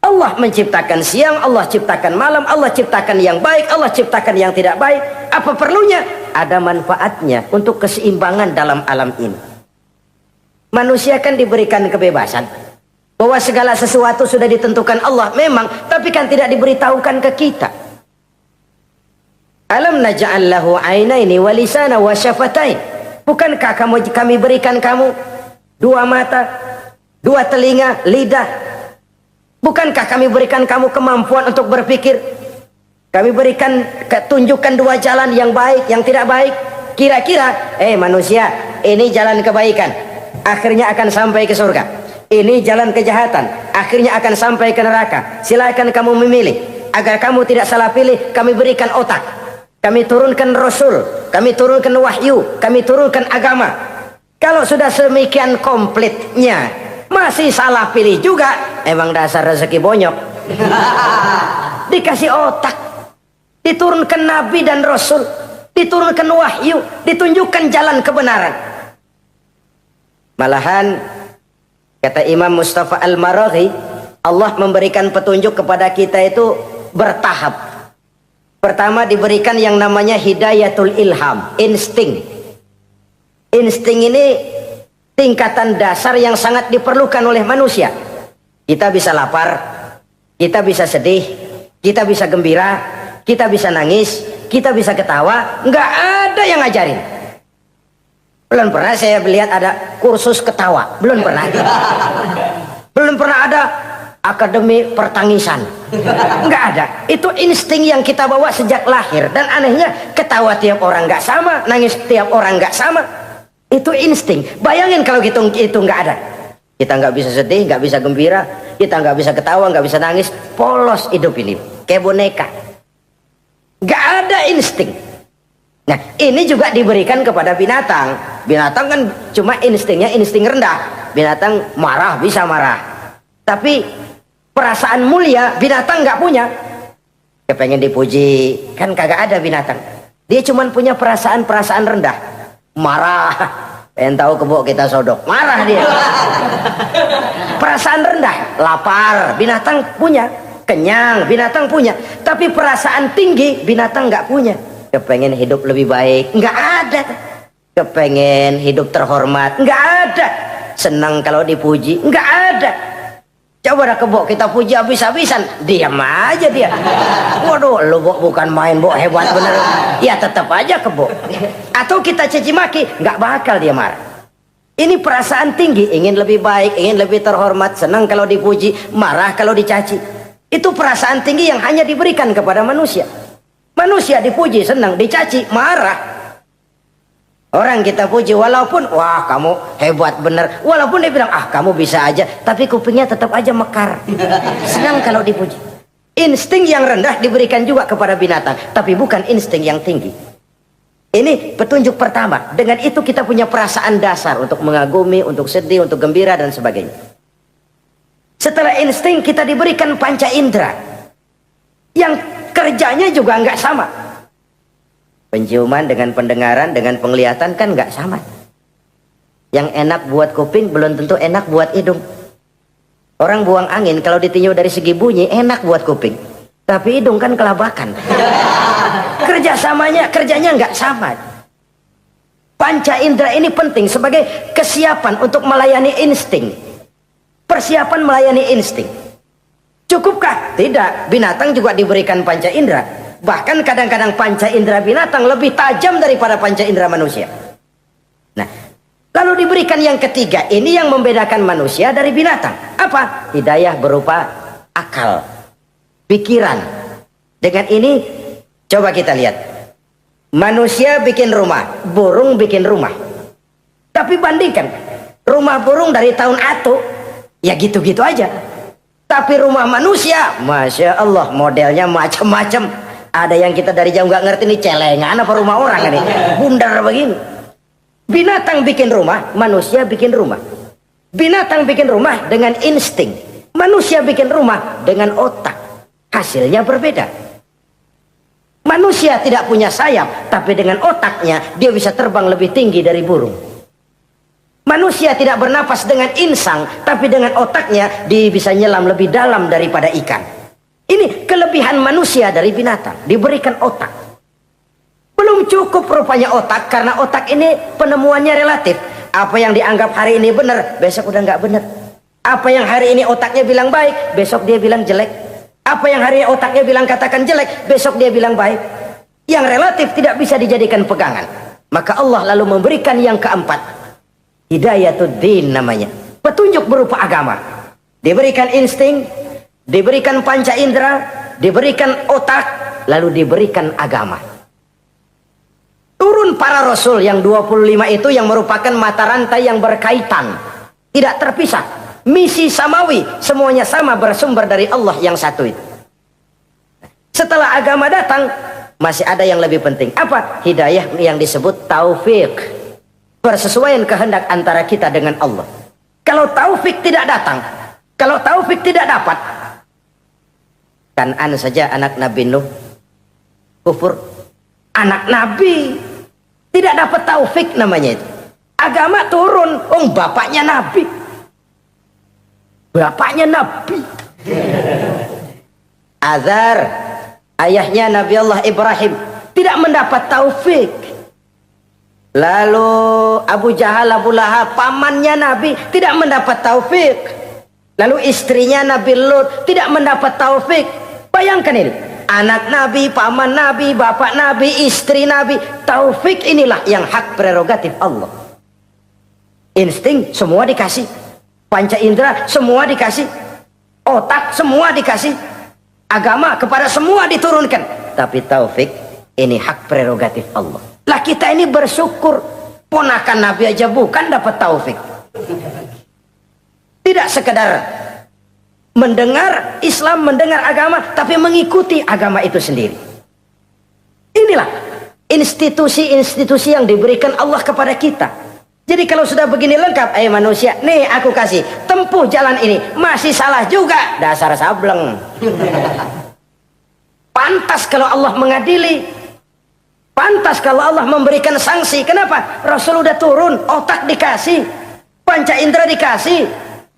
S3: Allah menciptakan siang, Allah ciptakan malam, Allah ciptakan yang baik, Allah ciptakan yang tidak baik. Apa perlunya? Ada manfaatnya untuk keseimbangan dalam alam ini. Manusia kan diberikan kebebasan, bahwa segala sesuatu sudah ditentukan Allah memang, tapi kan tidak diberitahukan ke kita. Alam naj'al lahu 'ainaini wa lisana wa syafatain. Bukankah kami berikan kamu dua mata, dua telinga, lidah? Bukankah kami berikan kamu kemampuan untuk berpikir? Kami berikan tunjukkan dua jalan, yang baik, yang tidak baik. Kira-kira, manusia, ini jalan kebaikan, akhirnya akan sampai ke surga. Ini jalan kejahatan, akhirnya akan sampai ke neraka. Silakan kamu memilih. Agar kamu tidak salah pilih, kami berikan otak. Kami turunkan Rasul, kami turunkan wahyu, kami turunkan agama. Kalau sudah semikian komplitnya, masih salah pilih juga, emang dasar rezeki bonyok. Dikasih otak, diturunkan Nabi dan Rasul, diturunkan wahyu, ditunjukkan jalan kebenaran. Malahan kata Imam Mustafa Al-Maraghi, Allah memberikan petunjuk kepada kita itu bertahap. Pertama diberikan yang namanya hidayatul ilham, insting. Insting ini tingkatan dasar yang sangat diperlukan oleh manusia. Kita bisa lapar, kita bisa sedih, kita bisa gembira, kita bisa nangis, kita bisa ketawa. Nggak ada yang ngajarin. Belum pernah saya melihat ada kursus ketawa, belum pernah. Belum pernah ada akademi pertangisan, nggak ada. Itu insting yang kita bawa sejak lahir. Dan anehnya, ketawa tiap orang nggak sama, nangis tiap orang nggak sama. Itu insting. Bayangin kalau itu nggak ada, kita nggak bisa sedih, nggak bisa gembira, kita nggak bisa ketawa, nggak bisa nangis. Polos hidup ini, kayak boneka. Nggak ada insting. Nah, ini juga diberikan kepada binatang. Binatang kan cuma instingnya insting rendah. Binatang marah bisa marah, tapi perasaan mulia binatang nggak punya. Kepengen dipuji kan kagak ada binatang. Dia cuma punya perasaan rendah. Marah, pengen tahu kebo kita sodok, marah dia. Perasaan rendah, lapar binatang punya, kenyang binatang punya, tapi perasaan tinggi binatang nggak punya. Kepengen hidup lebih baik, nggak ada. Kepengen hidup terhormat, nggak ada. Senang kalau dipuji, nggak ada. Coba dah kebo kita puji habis-habisan, diam aja dia. Waduh, lu Bo bukan main, Bo hebat bener. Ya tetap aja kebo. Atau kita caci maki, nggak bakal dia marah. Ini perasaan tinggi, ingin lebih baik, ingin lebih terhormat, senang kalau dipuji, marah kalau dicaci. Itu perasaan tinggi yang hanya diberikan kepada manusia. Manusia dipuji senang, dicaci marah. Orang kita puji walaupun wah kamu hebat bener, walaupun dia bilang ah kamu bisa aja, tapi kupingnya tetap aja mekar. Senang kalau dipuji. Insting yang rendah diberikan juga kepada binatang, tapi bukan insting yang tinggi. Ini petunjuk pertama. Dengan itu kita punya perasaan dasar untuk mengagumi, untuk sedih, untuk gembira dan sebagainya. Setelah insting kita diberikan panca indera yang kerjanya juga nggak sama. Penciuman dengan pendengaran dengan penglihatan kan nggak sama. Yang enak buat kuping belum tentu enak buat hidung. Orang buang angin kalau ditinjau dari segi bunyi enak buat kuping, tapi hidung kan kelabakan. Kerjanya nggak sama. Panca indera ini penting sebagai kesiapan untuk melayani insting. Persiapan melayani insting. Cukupkah? Tidak. Binatang juga diberikan panca indera. Bahkan kadang-kadang panca indera binatang lebih tajam daripada panca indera manusia. Nah, lalu diberikan yang ketiga, ini yang membedakan manusia dari binatang. Apa? Hidayah berupa akal, pikiran. Dengan ini, coba kita lihat. Manusia bikin rumah, burung bikin rumah. Tapi bandingkan, rumah burung dari tahun atu, ya gitu-gitu aja. Tapi rumah manusia, Masya Allah, modelnya macam-macam. Ada yang kita dari jauh nggak ngerti nih celengan apa rumah orang ini, bundar begini. Binatang bikin rumah, manusia bikin rumah. Binatang bikin rumah dengan insting, manusia bikin rumah dengan otak. Hasilnya berbeda. Manusia tidak punya sayap, tapi dengan otaknya dia bisa terbang lebih tinggi dari burung. Manusia tidak bernapas dengan insang, tapi dengan otaknya dia bisa nyelam lebih dalam daripada ikan. Ini kelebihan manusia dari binatang, diberikan otak. Belum cukup rupanya otak, karena otak ini penemuannya relatif. Apa yang dianggap hari ini benar, besok udah nggak benar. Apa yang hari ini otaknya bilang baik, besok dia bilang jelek. Apa yang hari ini otaknya bilang katakan jelek, besok dia bilang baik. Yang relatif tidak bisa dijadikan pegangan. Maka Allah lalu memberikan yang keempat, Hidayatuddin namanya, petunjuk berupa agama. Diberikan insting, diberikan panca indera, diberikan otak, lalu diberikan agama. Turun para rasul yang 25 itu yang merupakan mata rantai yang berkaitan, tidak terpisah. Misi samawi, semuanya sama, bersumber dari Allah yang satu itu. Setelah agama datang, masih ada yang lebih penting. Apa? Hidayah yang disebut taufik. Persesuaian kehendak antara kita dengan Allah. Kalau taufik tidak datang, kalau taufik tidak dapat, Kan'an saja anak Nabi Nuh kufur. Anak Nabi tidak dapat taufik namanya itu. Agama turun, bapaknya Nabi. Bapaknya Nabi. Azar, ayahnya Nabi Allah Ibrahim, tidak mendapat taufik. Lalu Abu Jahal, Abu Lahab, pamannya Nabi, tidak mendapat taufik. Lalu istrinya Nabi Lut tidak mendapat taufik. Bayangkan ini, anak Nabi, paman Nabi, bapak Nabi, istri Nabi. Taufik inilah yang hak prerogatif Allah. Insting semua dikasih, panca indera semua dikasih, otak semua dikasih, agama kepada semua diturunkan. Tapi taufik ini hak prerogatif Allah. Lah kita ini bersyukur, ponakan Nabi aja bukan dapat taufik. Tidak sekedar mendengar Islam, mendengar agama, tapi mengikuti agama itu sendiri. Inilah institusi-institusi yang diberikan Allah kepada kita. Jadi kalau sudah begini lengkap, manusia, nih aku kasih, tempuh jalan ini, masih salah juga, dasar sableng. Pantas kalau Allah mengadili. Pantas kalau Allah memberikan sanksi. Kenapa? Rasul udah turun, otak dikasih, panca indera dikasih,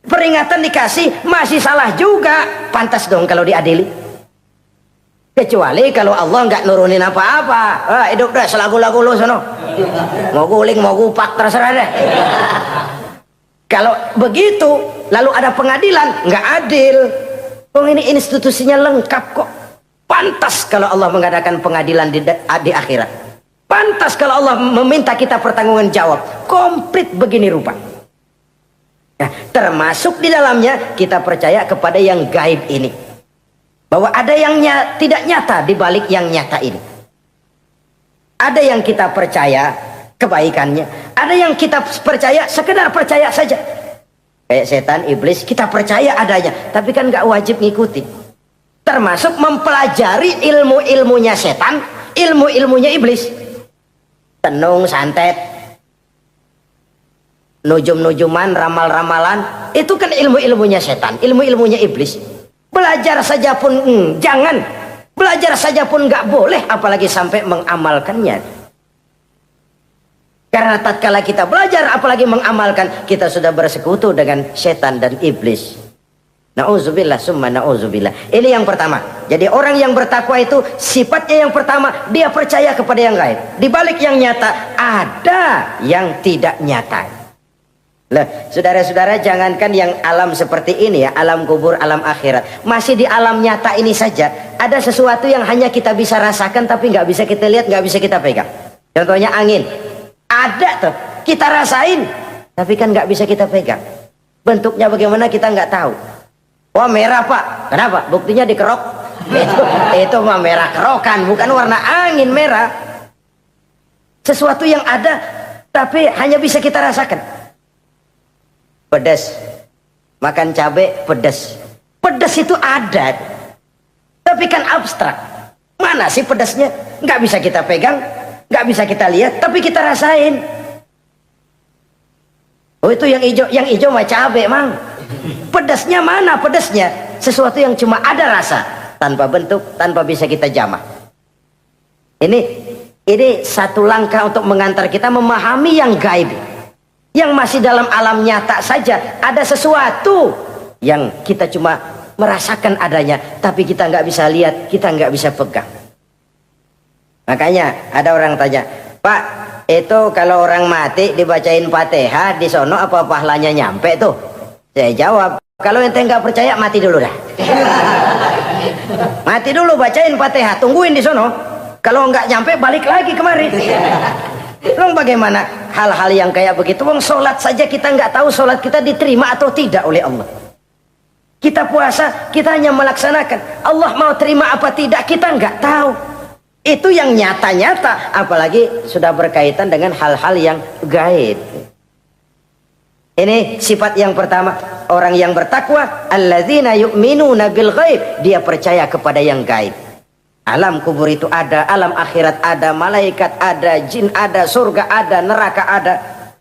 S3: peringatan dikasih, masih salah juga. Pantas dong kalau diadili. Kecuali kalau Allah nggak nurunin apa-apa. Hidup dah selagu-lagu lu sono. Mau guling, mau gupak, terserah deh. Kalau begitu, lalu ada pengadilan, nggak adil. Ini institusinya lengkap kok. Pantas kalau Allah mengadakan pengadilan di akhirat. Pantas kalau Allah meminta kita pertanggungan jawab. Komplit begini rupa. Nah, termasuk di dalamnya kita percaya kepada yang gaib ini. Bahwa ada yang tidak nyata di balik yang nyata ini. Ada yang kita percaya kebaikannya. Ada yang kita percaya sekedar percaya saja. Kayak setan, iblis, kita percaya adanya. Tapi kan nggak wajib ngikuti. Termasuk mempelajari ilmu-ilmunya setan, ilmu-ilmunya iblis. Tenung, santet, nujum-nujuman, ramal-ramalan, itu kan ilmu-ilmunya setan, ilmu-ilmunya iblis. Belajar saja pun jangan, belajar saja pun nggak boleh, apalagi sampai mengamalkannya. Karena tatkala kita belajar apalagi mengamalkan, kita sudah bersekutu dengan setan dan iblis. Na'udzubillah summa na'udzubillah. Ini yang pertama. Jadi orang yang bertakwa itu sifatnya yang pertama, dia percaya kepada yang gaib. Di balik yang nyata ada yang tidak nyata. Lah, saudara-saudara, jangankan yang alam seperti ini ya, alam kubur, alam akhirat. Masih di alam nyata ini saja ada sesuatu yang hanya kita bisa rasakan tapi nggak bisa kita lihat, nggak bisa kita pegang. Contohnya angin. Ada tuh, kita rasain tapi kan nggak bisa kita pegang. Bentuknya bagaimana kita nggak tahu. Wah, merah pak, kenapa? Buktinya dikerok. Itu mah merah kerokan, bukan warna angin merah. Sesuatu yang ada tapi hanya bisa kita rasakan. Pedas, makan cabai pedas. Pedas itu ada, tapi kan abstrak. Mana sih pedasnya? Nggak bisa kita pegang, nggak bisa kita lihat, tapi kita rasain. Oh, itu yang hijau mah cabai mang. Pedasnya mana pedasnya? Sesuatu yang cuma ada rasa, tanpa bentuk, tanpa bisa kita jamah. Ini satu langkah untuk mengantar kita memahami yang gaib, yang masih dalam alam nyata saja. Ada sesuatu yang kita cuma merasakan adanya, tapi kita nggak bisa lihat, kita nggak bisa pegang. Makanya ada orang tanya, Pak, itu kalau orang mati dibacain Fatihah di sono apa pahalanya nyampe tuh? Saya jawab, kalau ente nggak percaya mati dulu dah. Mati dulu bacain Fatihah, tungguin di sono. Kalau nggak nyampe balik lagi kemari. Long bagaimana hal-hal yang kayak begitu? Wong sholat saja kita nggak tahu sholat kita diterima atau tidak oleh Allah. Kita puasa, kita hanya melaksanakan. Allah mau terima apa tidak kita nggak tahu. Itu yang nyata-nyata, apalagi sudah berkaitan dengan hal-hal yang gaib. Ini sifat yang pertama, orang yang bertakwa, alladzina yu'minuna bil ghaib, dia percaya kepada yang gaib. Alam kubur itu ada, alam akhirat ada, malaikat ada, jin ada, surga ada, neraka ada,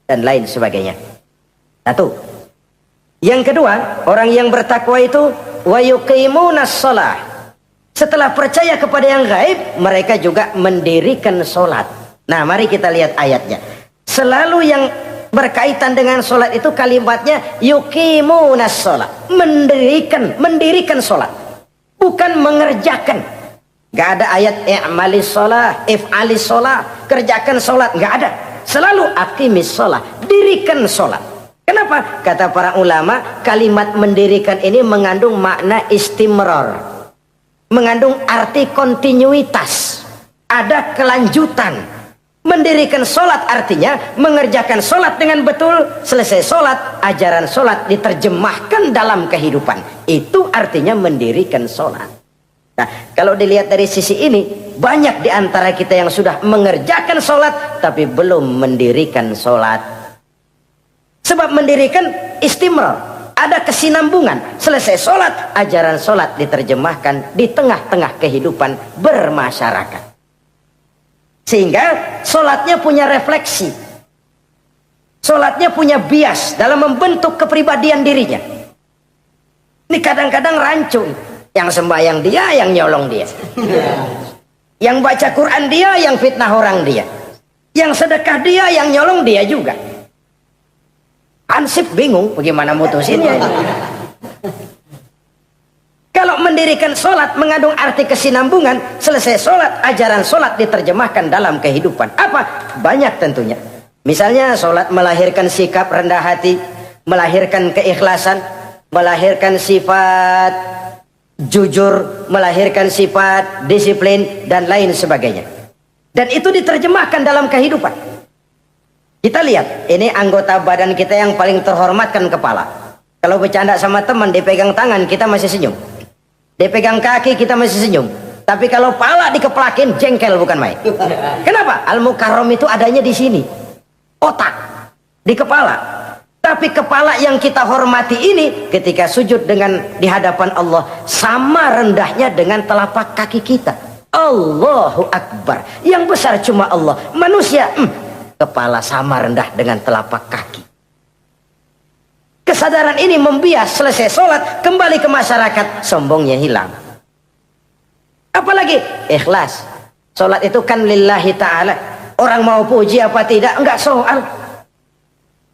S3: dan lain sebagainya. Satu. Yang kedua, orang yang bertakwa itu wa yuqimunas shalah. Setelah percaya kepada yang gaib, mereka juga mendirikan sholat. Nah, mari kita lihat ayatnya. Selalu yang berkaitan dengan sholat itu kalimatnya yuqimunas shalah. Mendirikan sholat. Bukan mengerjakan. Gak ada ayat i'malis sholah, if'alis sholah, kerjakan sholat. Gak ada. Selalu aqimis sholah, dirikan sholat. Kenapa? Kata para ulama, kalimat mendirikan ini mengandung makna istimrar. Mengandung arti kontinuitas. Ada kelanjutan. Mendirikan sholat artinya mengerjakan sholat dengan betul. Selesai sholat, ajaran sholat diterjemahkan dalam kehidupan. Itu artinya mendirikan sholat. Nah, kalau dilihat dari sisi ini, banyak di antara kita yang sudah mengerjakan sholat tapi belum mendirikan sholat. Sebab mendirikan istimrar. Ada kesinambungan. Selesai sholat, ajaran sholat diterjemahkan di tengah-tengah kehidupan bermasyarakat. Sehingga sholatnya punya refleksi. Sholatnya punya bias dalam membentuk kepribadian dirinya. Ini kadang-kadang rancu. Yang sembahyang dia, yang nyolong dia. Yang baca Quran dia, yang fitnah orang dia. Yang sedekah dia, yang nyolong dia juga. Ansip bingung bagaimana mutusinnya. Kalau mendirikan sholat mengandung arti kesinambungan, selesai sholat, ajaran sholat diterjemahkan dalam kehidupan. Apa? Banyak tentunya. Misalnya sholat melahirkan sikap rendah hati, melahirkan keikhlasan, melahirkan sifat jujur, melahirkan sifat disiplin, dan lain sebagainya. Dan itu diterjemahkan dalam kehidupan. Kita lihat, ini anggota badan kita yang paling terhormatkan kepala. Kalau bercanda sama teman, dipegang tangan, kita masih senyum. Dipegang kaki, kita masih senyum. Tapi kalau pala dikeplakin, jengkel bukan main. Kenapa? Al-Mukarram itu adanya di sini. Otak. Di kepala. Tapi kepala yang kita hormati ini, ketika sujud di hadapan Allah, sama rendahnya dengan telapak kaki kita. Allahu Akbar. Yang besar cuma Allah. Manusia, kepala sama rendah dengan telapak kaki. Kesadaran ini membias, selesai sholat, kembali ke masyarakat, sombongnya hilang. Apalagi ikhlas. Sholat itu kan lillahi ta'ala. Orang mau puji apa tidak, enggak soal.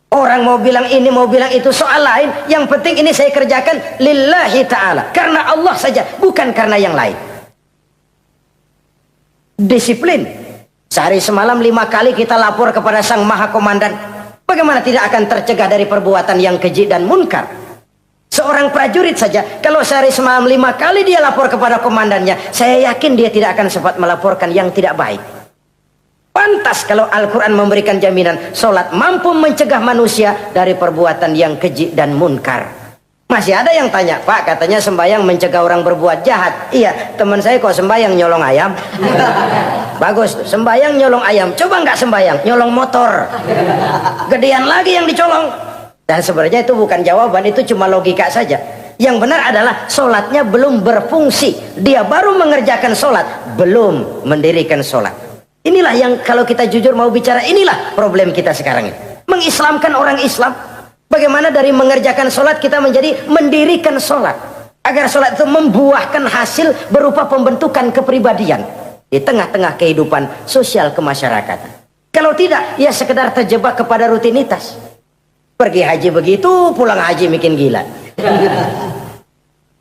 S3: Orang mau bilang ini, mau bilang itu, soal lain. Yang penting ini saya kerjakan lillahi ta'ala. Karena Allah saja, bukan karena yang lain. Disiplin. Sehari semalam 5 kali kita lapor kepada Sang Maha Komandan. Bagaimana tidak akan tercegah dari perbuatan yang keji dan munkar? Seorang prajurit saja, kalau sehari semalam 5 kali dia lapor kepada komandannya, saya yakin dia tidak akan sempat melaporkan yang tidak baik. Pantas kalau Al-Quran memberikan jaminan, sholat mampu mencegah manusia dari perbuatan yang keji dan munkar. Masih ada yang tanya, Pak, katanya sembahyang mencegah orang berbuat jahat. Iya, teman saya kok sembahyang nyolong ayam. Bagus, sembahyang nyolong ayam. Coba nggak sembahyang, nyolong motor. Gedean lagi yang dicolong. Dan sebenarnya itu bukan jawaban, itu cuma logika saja. Yang benar adalah sholatnya belum berfungsi. Dia baru mengerjakan sholat, belum mendirikan sholat. Inilah yang kalau kita jujur mau bicara, inilah problem kita sekarang ini. Mengislamkan orang Islam. Bagaimana dari mengerjakan sholat kita menjadi mendirikan sholat. Agar sholat itu membuahkan hasil berupa pembentukan kepribadian. Di tengah-tengah kehidupan sosial kemasyarakatan. Kalau tidak, ya sekedar terjebak kepada rutinitas. Pergi haji begitu, pulang haji bikin gila.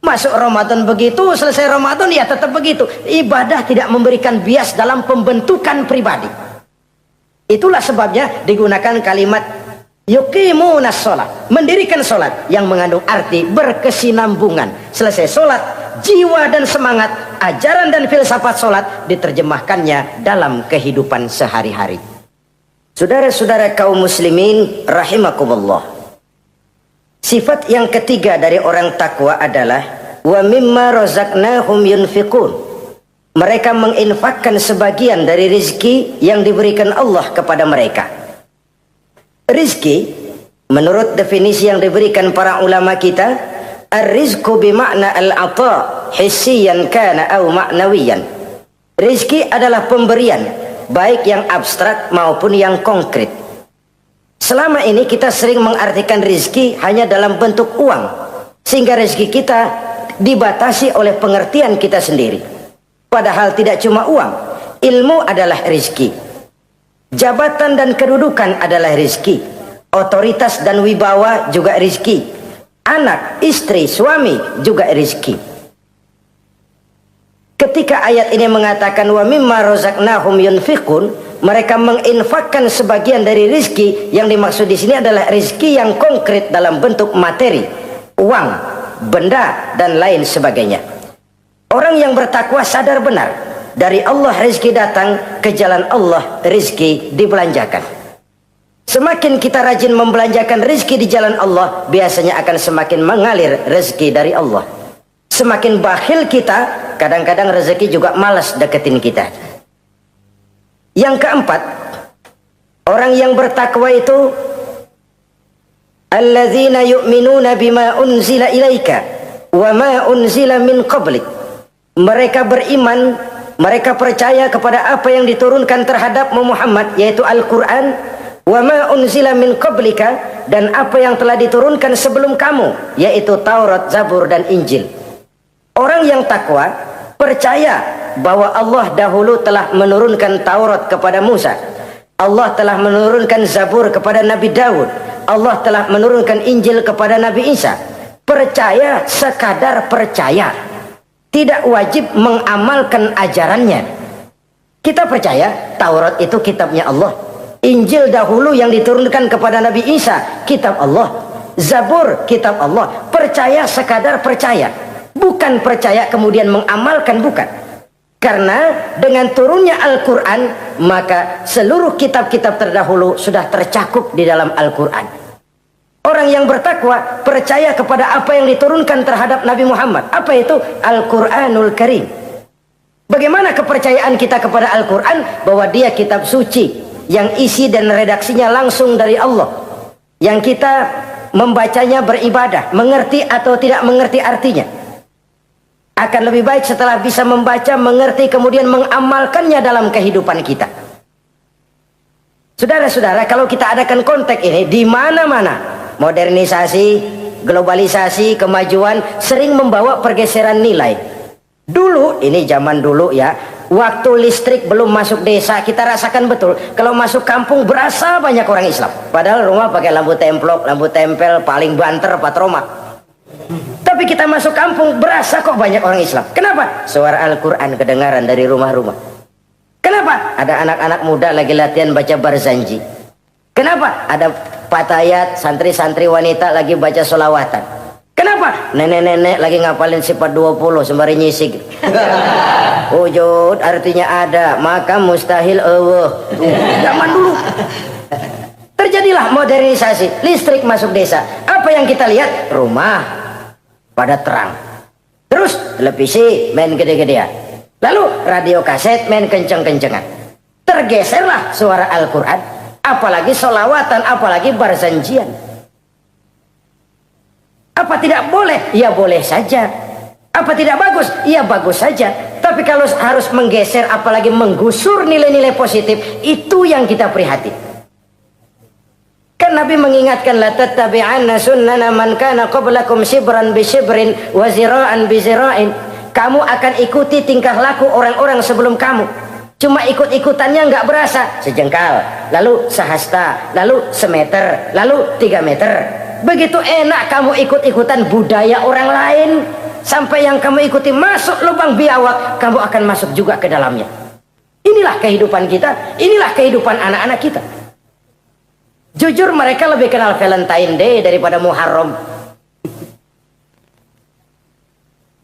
S3: Masuk Ramadan begitu, selesai Ramadan ya tetap begitu. Ibadah tidak memberikan bias dalam pembentukan pribadi. Itulah sebabnya digunakan kalimat yuqimunas sholat, mendirikan sholat yang mengandung arti berkesinambungan. Selesai sholat, jiwa dan semangat, ajaran dan filsafat sholat diterjemahkannya dalam kehidupan sehari-hari. Saudara-saudara kaum muslimin rahimakumullah. Sifat yang ketiga dari orang takwa adalah wa mimma razaqnahum yunfiqun. Mereka menginfakkan sebagian dari rizki yang diberikan Allah kepada mereka. Rizki menurut definisi yang diberikan para ulama kita, ar-rizqu bimakna al-ata hissiyan kana aw ma'nawiyan. Rizki adalah pemberian, baik yang abstrak maupun yang konkret. Selama ini kita sering mengartikan rizki hanya dalam bentuk uang, sehingga rizki kita dibatasi oleh pengertian kita sendiri. Padahal tidak cuma uang, ilmu adalah rizki, jabatan dan kedudukan adalah rizki, otoritas dan wibawa juga rizki, anak, istri, suami juga rizki. Ketika ayat ini mengatakan wa mimma razaqnahum yunfiqun, mereka menginfakkan sebagian dari rizki, yang dimaksud di sini adalah rizki yang konkret dalam bentuk materi, uang, benda dan lain sebagainya. Orang yang bertakwa sadar benar dari Allah rizki datang, ke jalan Allah rizki dibelanjakan. Semakin kita rajin membelanjakan rizki di jalan Allah, biasanya akan semakin mengalir rezeki dari Allah. Semakin bakhil kita, kadang-kadang rezeki juga malas deketin kita. Yang keempat, orang yang bertakwa itu alladzina yu'minuna bima unzila ilaika wa ma unzila min qablik. Mereka beriman, mereka percaya kepada apa yang diturunkan terhadap Muhammad, yaitu Al-Quran, wa ma unzila min qablika, dan apa yang telah diturunkan sebelum kamu, yaitu Taurat, Zabur dan Injil. Orang yang takwa percaya bahwa Allah dahulu telah menurunkan Taurat kepada Musa, Allah telah menurunkan Zabur kepada Nabi Daud, Allah telah menurunkan Injil kepada Nabi Isa. Percaya sekadar percaya, tidak wajib mengamalkan ajarannya. Kita percaya Taurat itu kitabnya Allah, Injil dahulu yang diturunkan kepada Nabi Isa kitab Allah, Zabur kitab Allah. Percaya sekadar percaya, bukan percaya kemudian mengamalkan, bukan. Karena dengan turunnya Al-Quran, maka seluruh kitab-kitab terdahulu sudah tercakup di dalam Al-Quran. Orang yang bertakwa percaya kepada apa yang diturunkan terhadap Nabi Muhammad. Apa itu? Al-Quranul Karim. Bagaimana kepercayaan kita kepada Al-Quran? Bahwa dia kitab suci yang isi dan redaksinya langsung dari Allah, yang kita membacanya beribadah, mengerti atau tidak mengerti artinya. Akan lebih baik setelah bisa membaca, mengerti, kemudian mengamalkannya dalam kehidupan kita. Saudara-saudara, kalau kita adakan konteks ini di mana-mana, modernisasi, globalisasi, kemajuan sering membawa pergeseran nilai. Dulu, ini zaman dulu ya, waktu listrik belum masuk desa, kita rasakan betul. Kalau masuk kampung berasa banyak orang Islam. Padahal rumah pakai lampu templok, lampu tempel, paling banter patroma. Tapi kita masuk kampung berasa kok banyak orang Islam. Kenapa? Suara Al-Quran kedengaran dari rumah-rumah. Kenapa? Ada anak-anak muda lagi latihan baca barzanji. Kenapa? Ada patayat, santri-santri wanita lagi baca sholawatan. Kenapa? Nenek-nenek lagi ngapalin sifat 20 sembari nyisik. Wujud artinya ada, maka mustahil Allah. Zaman dulu terjadilah modernisasi, listrik masuk desa. Apa yang kita lihat? Rumah pada terang, terus televisi main gede-gedean, lalu radio kaset main kenceng-kencengan. Tergeserlah suara Al-Quran, apalagi sholawatan, apalagi barzanjian. Apa tidak boleh? Ya boleh saja. Apa tidak bagus? Ya bagus saja. Tapi kalau harus menggeser, apalagi menggusur nilai-nilai positif, itu yang kita prihatin. Kan Nabi mengingatkan, la tattabi'anna sunnana man kana qablakum shibran bi shibrin wa zira'an bi zira'in. Kamu akan ikuti tingkah laku orang-orang sebelum kamu. Cuma ikut-ikutannya nggak berasa, sejengkal, lalu sehasta, lalu semeter, lalu 3 meter. Begitu enak kamu ikut-ikutan budaya orang lain. sampai yang kamu ikuti masuk lubang biawak, kamu akan masuk juga ke dalamnya. Inilah kehidupan kita, inilah kehidupan anak-anak kita. Jujur mereka lebih kenal Valentine Day daripada Muharram.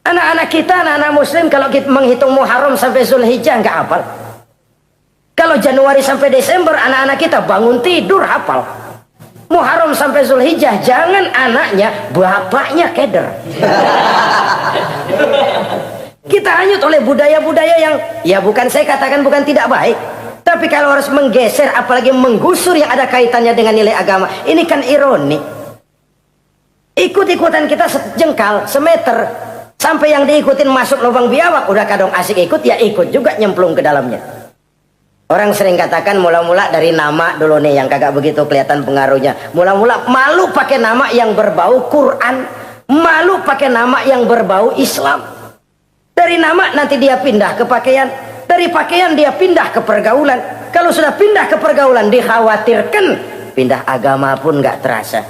S3: Anak-anak kita, anak-anak muslim, kalau kita menghitung Muharram sampai Zulhijjah nggak hafal. Kalau Januari sampai Desember, anak-anak kita bangun tidur hafal. Muharram sampai Zulhijjah, jangan anaknya, bapaknya keder. Kita hanyut oleh budaya-budaya yang, ya bukan saya katakan bukan tidak baik, tapi kalau harus menggeser, apalagi menggusur yang ada kaitannya dengan nilai agama, ini kan ironi. Ikut-ikutan kita sejengkal, semeter, sampai yang diikutin masuk lubang biawak, udah kadang asik ikut, ya ikut juga nyemplung ke dalamnya. Orang sering katakan mula-mula dari nama dulu nih yang kagak begitu kelihatan pengaruhnya. Mula-mula malu pakai nama yang berbau Quran, malu pakai nama yang berbau Islam. Dari nama nanti dia pindah ke pakaian, dari pakaian dia pindah ke pergaulan. Kalau sudah pindah ke pergaulan, dikhawatirkan pindah agama pun nggak terasa.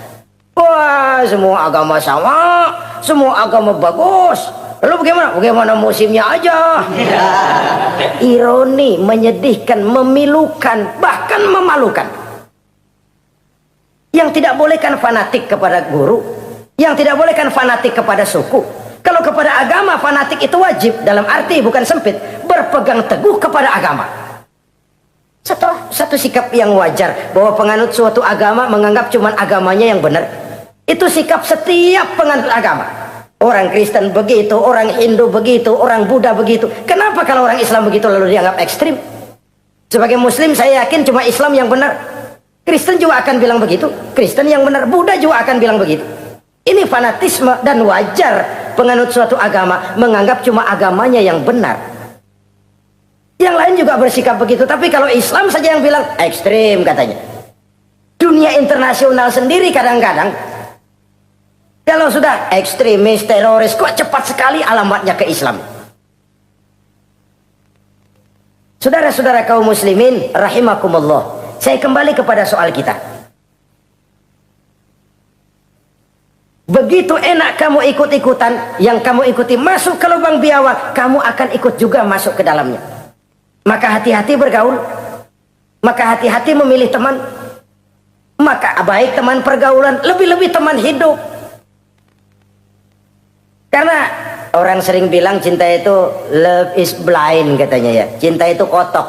S3: Wah, semua agama sama, semua agama bagus. Lalu bagaimana? Bagaimana musimnya aja. Ironi, menyedihkan, memilukan, bahkan memalukan. Yang tidak boleh kan fanatik kepada guru, yang tidak boleh kan fanatik kepada suku. Kalau kepada agama fanatik itu wajib, dalam arti bukan sempit, berpegang teguh kepada agama. Satu sikap yang wajar, bahwa penganut suatu agama menganggap cuma agamanya yang benar. Itu sikap setiap penganut agama. Orang Kristen begitu, orang Hindu begitu, orang Buddha begitu. Kenapa kalau orang Islam begitu lalu dianggap ekstrim? Sebagai Muslim saya yakin cuma Islam yang benar. Kristen juga akan bilang begitu. Kristen yang benar, Buddha juga akan bilang begitu. Ini fanatisme dan wajar penganut suatu agama menganggap cuma agamanya yang benar. Yang lain juga bersikap begitu. Tapi kalau Islam saja yang bilang ekstrim katanya. Dunia internasional sendiri kadang-kadang kalau sudah ekstremis, teroris, kok cepat sekali alamatnya ke Islam. Saudara-saudara kaum muslimin rahimakumullah, saya kembali kepada soal kita. Begitu enak kamu ikut-ikutan, yang kamu ikuti masuk ke lubang biawak, kamu akan ikut juga masuk ke dalamnya. Maka hati-hati bergaul, maka hati-hati memilih teman, maka baik teman pergaulan, lebih-lebih teman hidup. Karena orang sering bilang cinta itu love is blind katanya ya. Cinta itu kotok,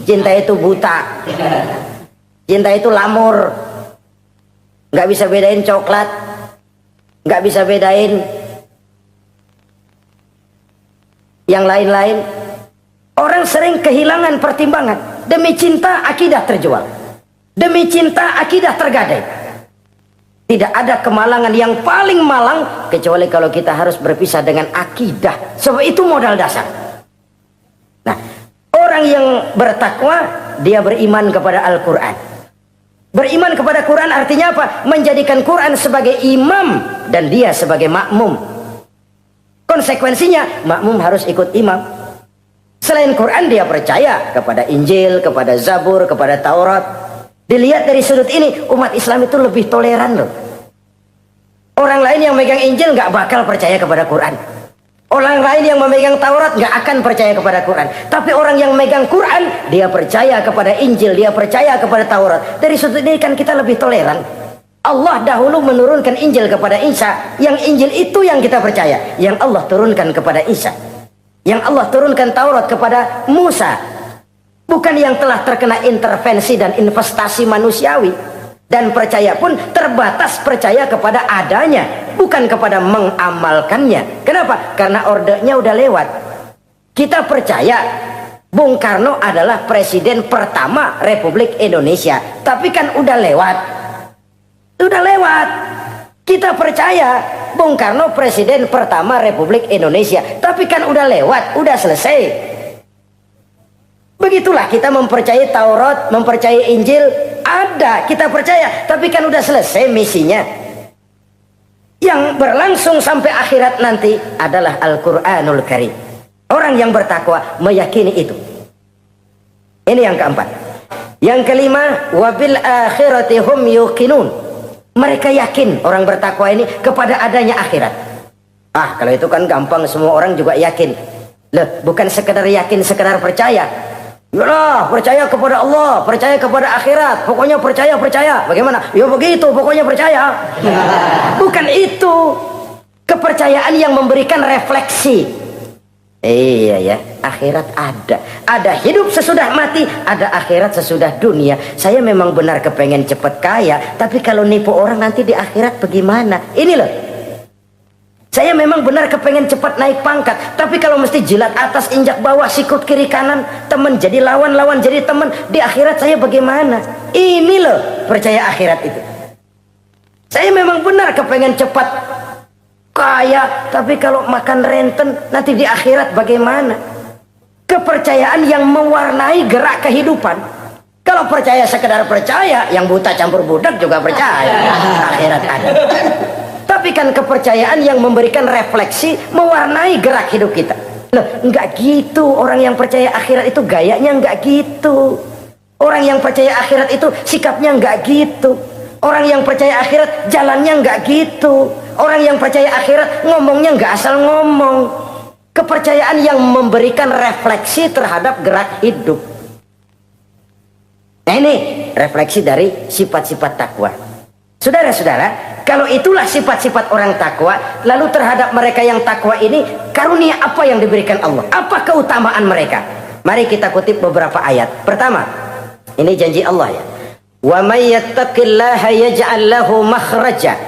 S3: cinta itu buta, cinta itu lamur, nggak bisa bedain coklat, nggak bisa bedain yang lain-lain. Orang sering kehilangan pertimbangan. Demi cinta akidah terjual, demi cinta akidah tergadai. Tidak ada kemalangan yang paling malang kecuali kalau kita harus berpisah dengan akidah. Sebab itu modal dasar. Nah, orang yang bertakwa dia beriman kepada Al-Quran. Beriman kepada Quran artinya apa? Menjadikan Quran sebagai imam dan dia sebagai makmum. Konsekuensinya makmum harus ikut imam. Selain Quran dia percaya kepada Injil, kepada Zabur, kepada Taurat. Dilihat dari sudut ini, umat Islam itu lebih toleran loh. Orang lain yang megang Injil nggak bakal percaya kepada Quran. Orang lain yang memegang Taurat nggak akan percaya kepada Quran. Tapi orang yang megang Quran, dia percaya kepada Injil, dia percaya kepada Taurat. Dari sudut ini kan kita lebih toleran. Allah dahulu menurunkan Injil kepada Isa. Yang Injil itu yang kita percaya. Yang Allah turunkan kepada Isa. Yang Allah turunkan Taurat kepada Musa. Bukan yang telah terkena intervensi dan investasi manusiawi. Dan percaya pun terbatas percaya kepada adanya, bukan kepada mengamalkannya. Kenapa? Karena ordenya udah lewat. Kita percaya Bung Karno adalah presiden pertama Republik Indonesia. Tapi kan udah lewat. Udah lewat. Kita percaya Bung Karno presiden pertama Republik Indonesia. Tapi kan udah lewat, udah selesai. Begitulah kita mempercayai Taurat, mempercayai Injil, ada, kita percaya, tapi kan udah selesai misinya. Yang berlangsung sampai akhirat nanti adalah Al-Quranul Karim. Orang yang bertakwa meyakini itu. Ini yang keempat. Yang kelima, wabil akhirati hum yuqinun. Mereka yakin orang bertakwa ini kepada adanya akhirat. Kalau itu kan gampang, semua orang juga yakin. Loh, bukan sekedar yakin, sekedar percaya. Yalah, percaya kepada Allah, percaya kepada akhirat, pokoknya percaya. Bagaimana? Ya begitu, pokoknya percaya. Bukan itu. Kepercayaan yang memberikan refleksi. Iya ya, akhirat ada. Ada hidup sesudah mati, ada akhirat sesudah dunia. Saya memang benar kepengen cepat kaya, tapi kalau nipu orang nanti di akhirat bagaimana? Ini loh. Saya memang benar kepengen cepat naik pangkat, tapi kalau mesti jilat atas injak bawah, sikut kiri kanan, teman jadi lawan, lawan jadi teman, di akhirat saya bagaimana? Ini loh percaya akhirat itu. Saya memang benar kepengen cepat kaya, tapi kalau makan renten nanti di akhirat bagaimana? Kepercayaan yang mewarnai gerak kehidupan. Kalau percaya sekedar percaya, yang buta campur budak juga percaya akhirat ada. Tapi kan kepercayaan yang memberikan refleksi, mewarnai gerak hidup kita. Loh, enggak gitu. Orang yang percaya akhirat itu gayanya enggak gitu. Orang yang percaya akhirat itu sikapnya enggak gitu. Orang yang percaya akhirat jalannya enggak gitu. Orang yang percaya akhirat ngomongnya enggak asal ngomong. Kepercayaan yang memberikan refleksi terhadap gerak hidup. Nah, ini refleksi dari sifat-sifat takwa. Saudara-saudara, kalau itulah sifat-sifat orang takwa, lalu terhadap mereka yang takwa ini, karunia apa yang diberikan Allah? Apa keutamaan mereka? Mari kita kutip beberapa ayat. Pertama, ini janji Allah ya. Wa may yattaqillaha yaj'al lahu makhraja.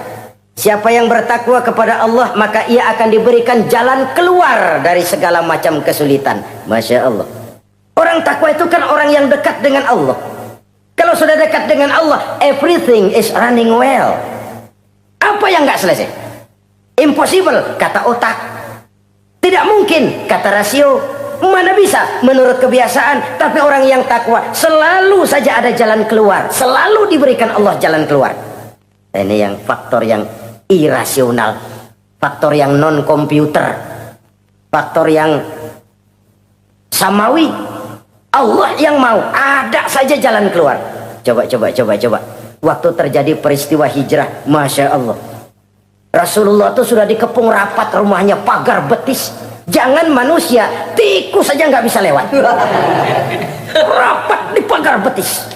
S3: Siapa yang bertakwa kepada Allah, maka ia akan diberikan jalan keluar dari segala macam kesulitan. Masya Allah. Orang takwa itu kan orang yang dekat dengan Allah. Kalau sudah dekat dengan Allah, everything is running well. Apa yang nggak selesai? Impossible, kata otak. Tidak mungkin, kata rasio. Mana bisa menurut kebiasaan. Tapi orang yang takwa selalu saja ada jalan keluar, selalu diberikan Allah jalan keluar. Ini yang faktor yang irasional, faktor yang non komputer, faktor yang samawi. Allah yang mau ada saja jalan keluar. Coba. Waktu terjadi peristiwa hijrah, Masya Allah, Rasulullah itu sudah dikepung rapat rumahnya, pagar betis. Jangan manusia, tikus saja nggak bisa lewat. Rapat di pagar betis.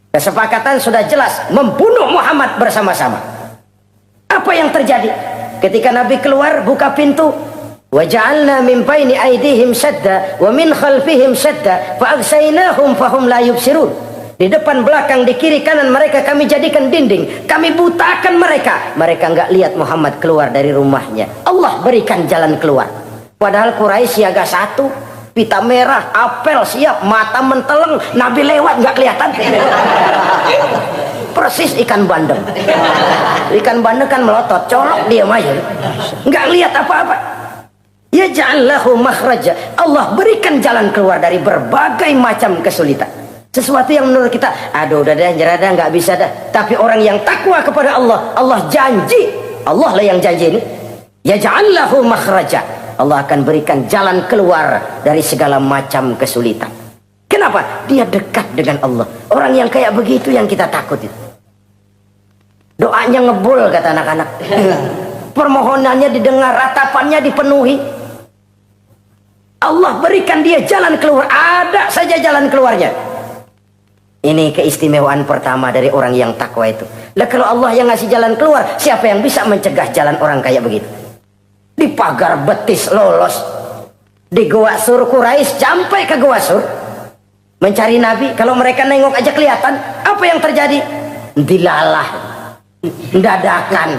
S3: Kesepakatan sudah jelas, membunuh Muhammad bersama-sama. Apa yang terjadi? Ketika Nabi keluar, buka pintu. وَجَعَلْنَا مِنْ بَيْنِ أَيْدِيهِمْ سَدًّا وَمِنْ خَلْفِهِمْ سَدًّا فَأَغْشَيْنَاهُمْ فَهُمْ لَا يُبْصِرُونَ. Di depan, belakang, di kiri, kanan mereka kami jadikan dinding. Kami butakan mereka. Mereka nggak lihat Muhammad keluar dari rumahnya. Allah berikan jalan keluar. Padahal Quraisy siaga satu, pita merah, apel siap, mata menteleng, Nabi lewat nggak kelihatan. Persis ikan bandeng. Ikan bandeng kan melotot, colok dia aja, nggak lihat apa-apa. Ya ja'allahu makhraja. Allah berikan jalan keluar dari berbagai macam kesulitan. Sesuatu yang menurut kita, aduh udah dah, nyerah dah, nggak bisa dah. Tapi orang yang takwa kepada Allah, Allah janji, Allah lah yang janji ini. Ya ja'allahu makhraja. Allah akan berikan jalan keluar dari segala macam kesulitan. Kenapa? Dia dekat dengan Allah. Orang yang kayak begitu yang kita takut itu. Doanya ngebul, kata anak-anak. Permohonannya didengar, ratapannya dipenuhi. Allah berikan dia jalan keluar, ada saja jalan keluarnya. Ini keistimewaan pertama dari orang yang takwa itu. Lah kalau Allah yang ngasih jalan keluar, siapa yang bisa mencegah jalan orang kayak begitu? Di pagar betis lolos, di Gua Sur Quraisy sampai ke Gua Sur mencari Nabi. Kalau mereka nengok aja kelihatan. Apa yang terjadi? Dilalah, dadakan.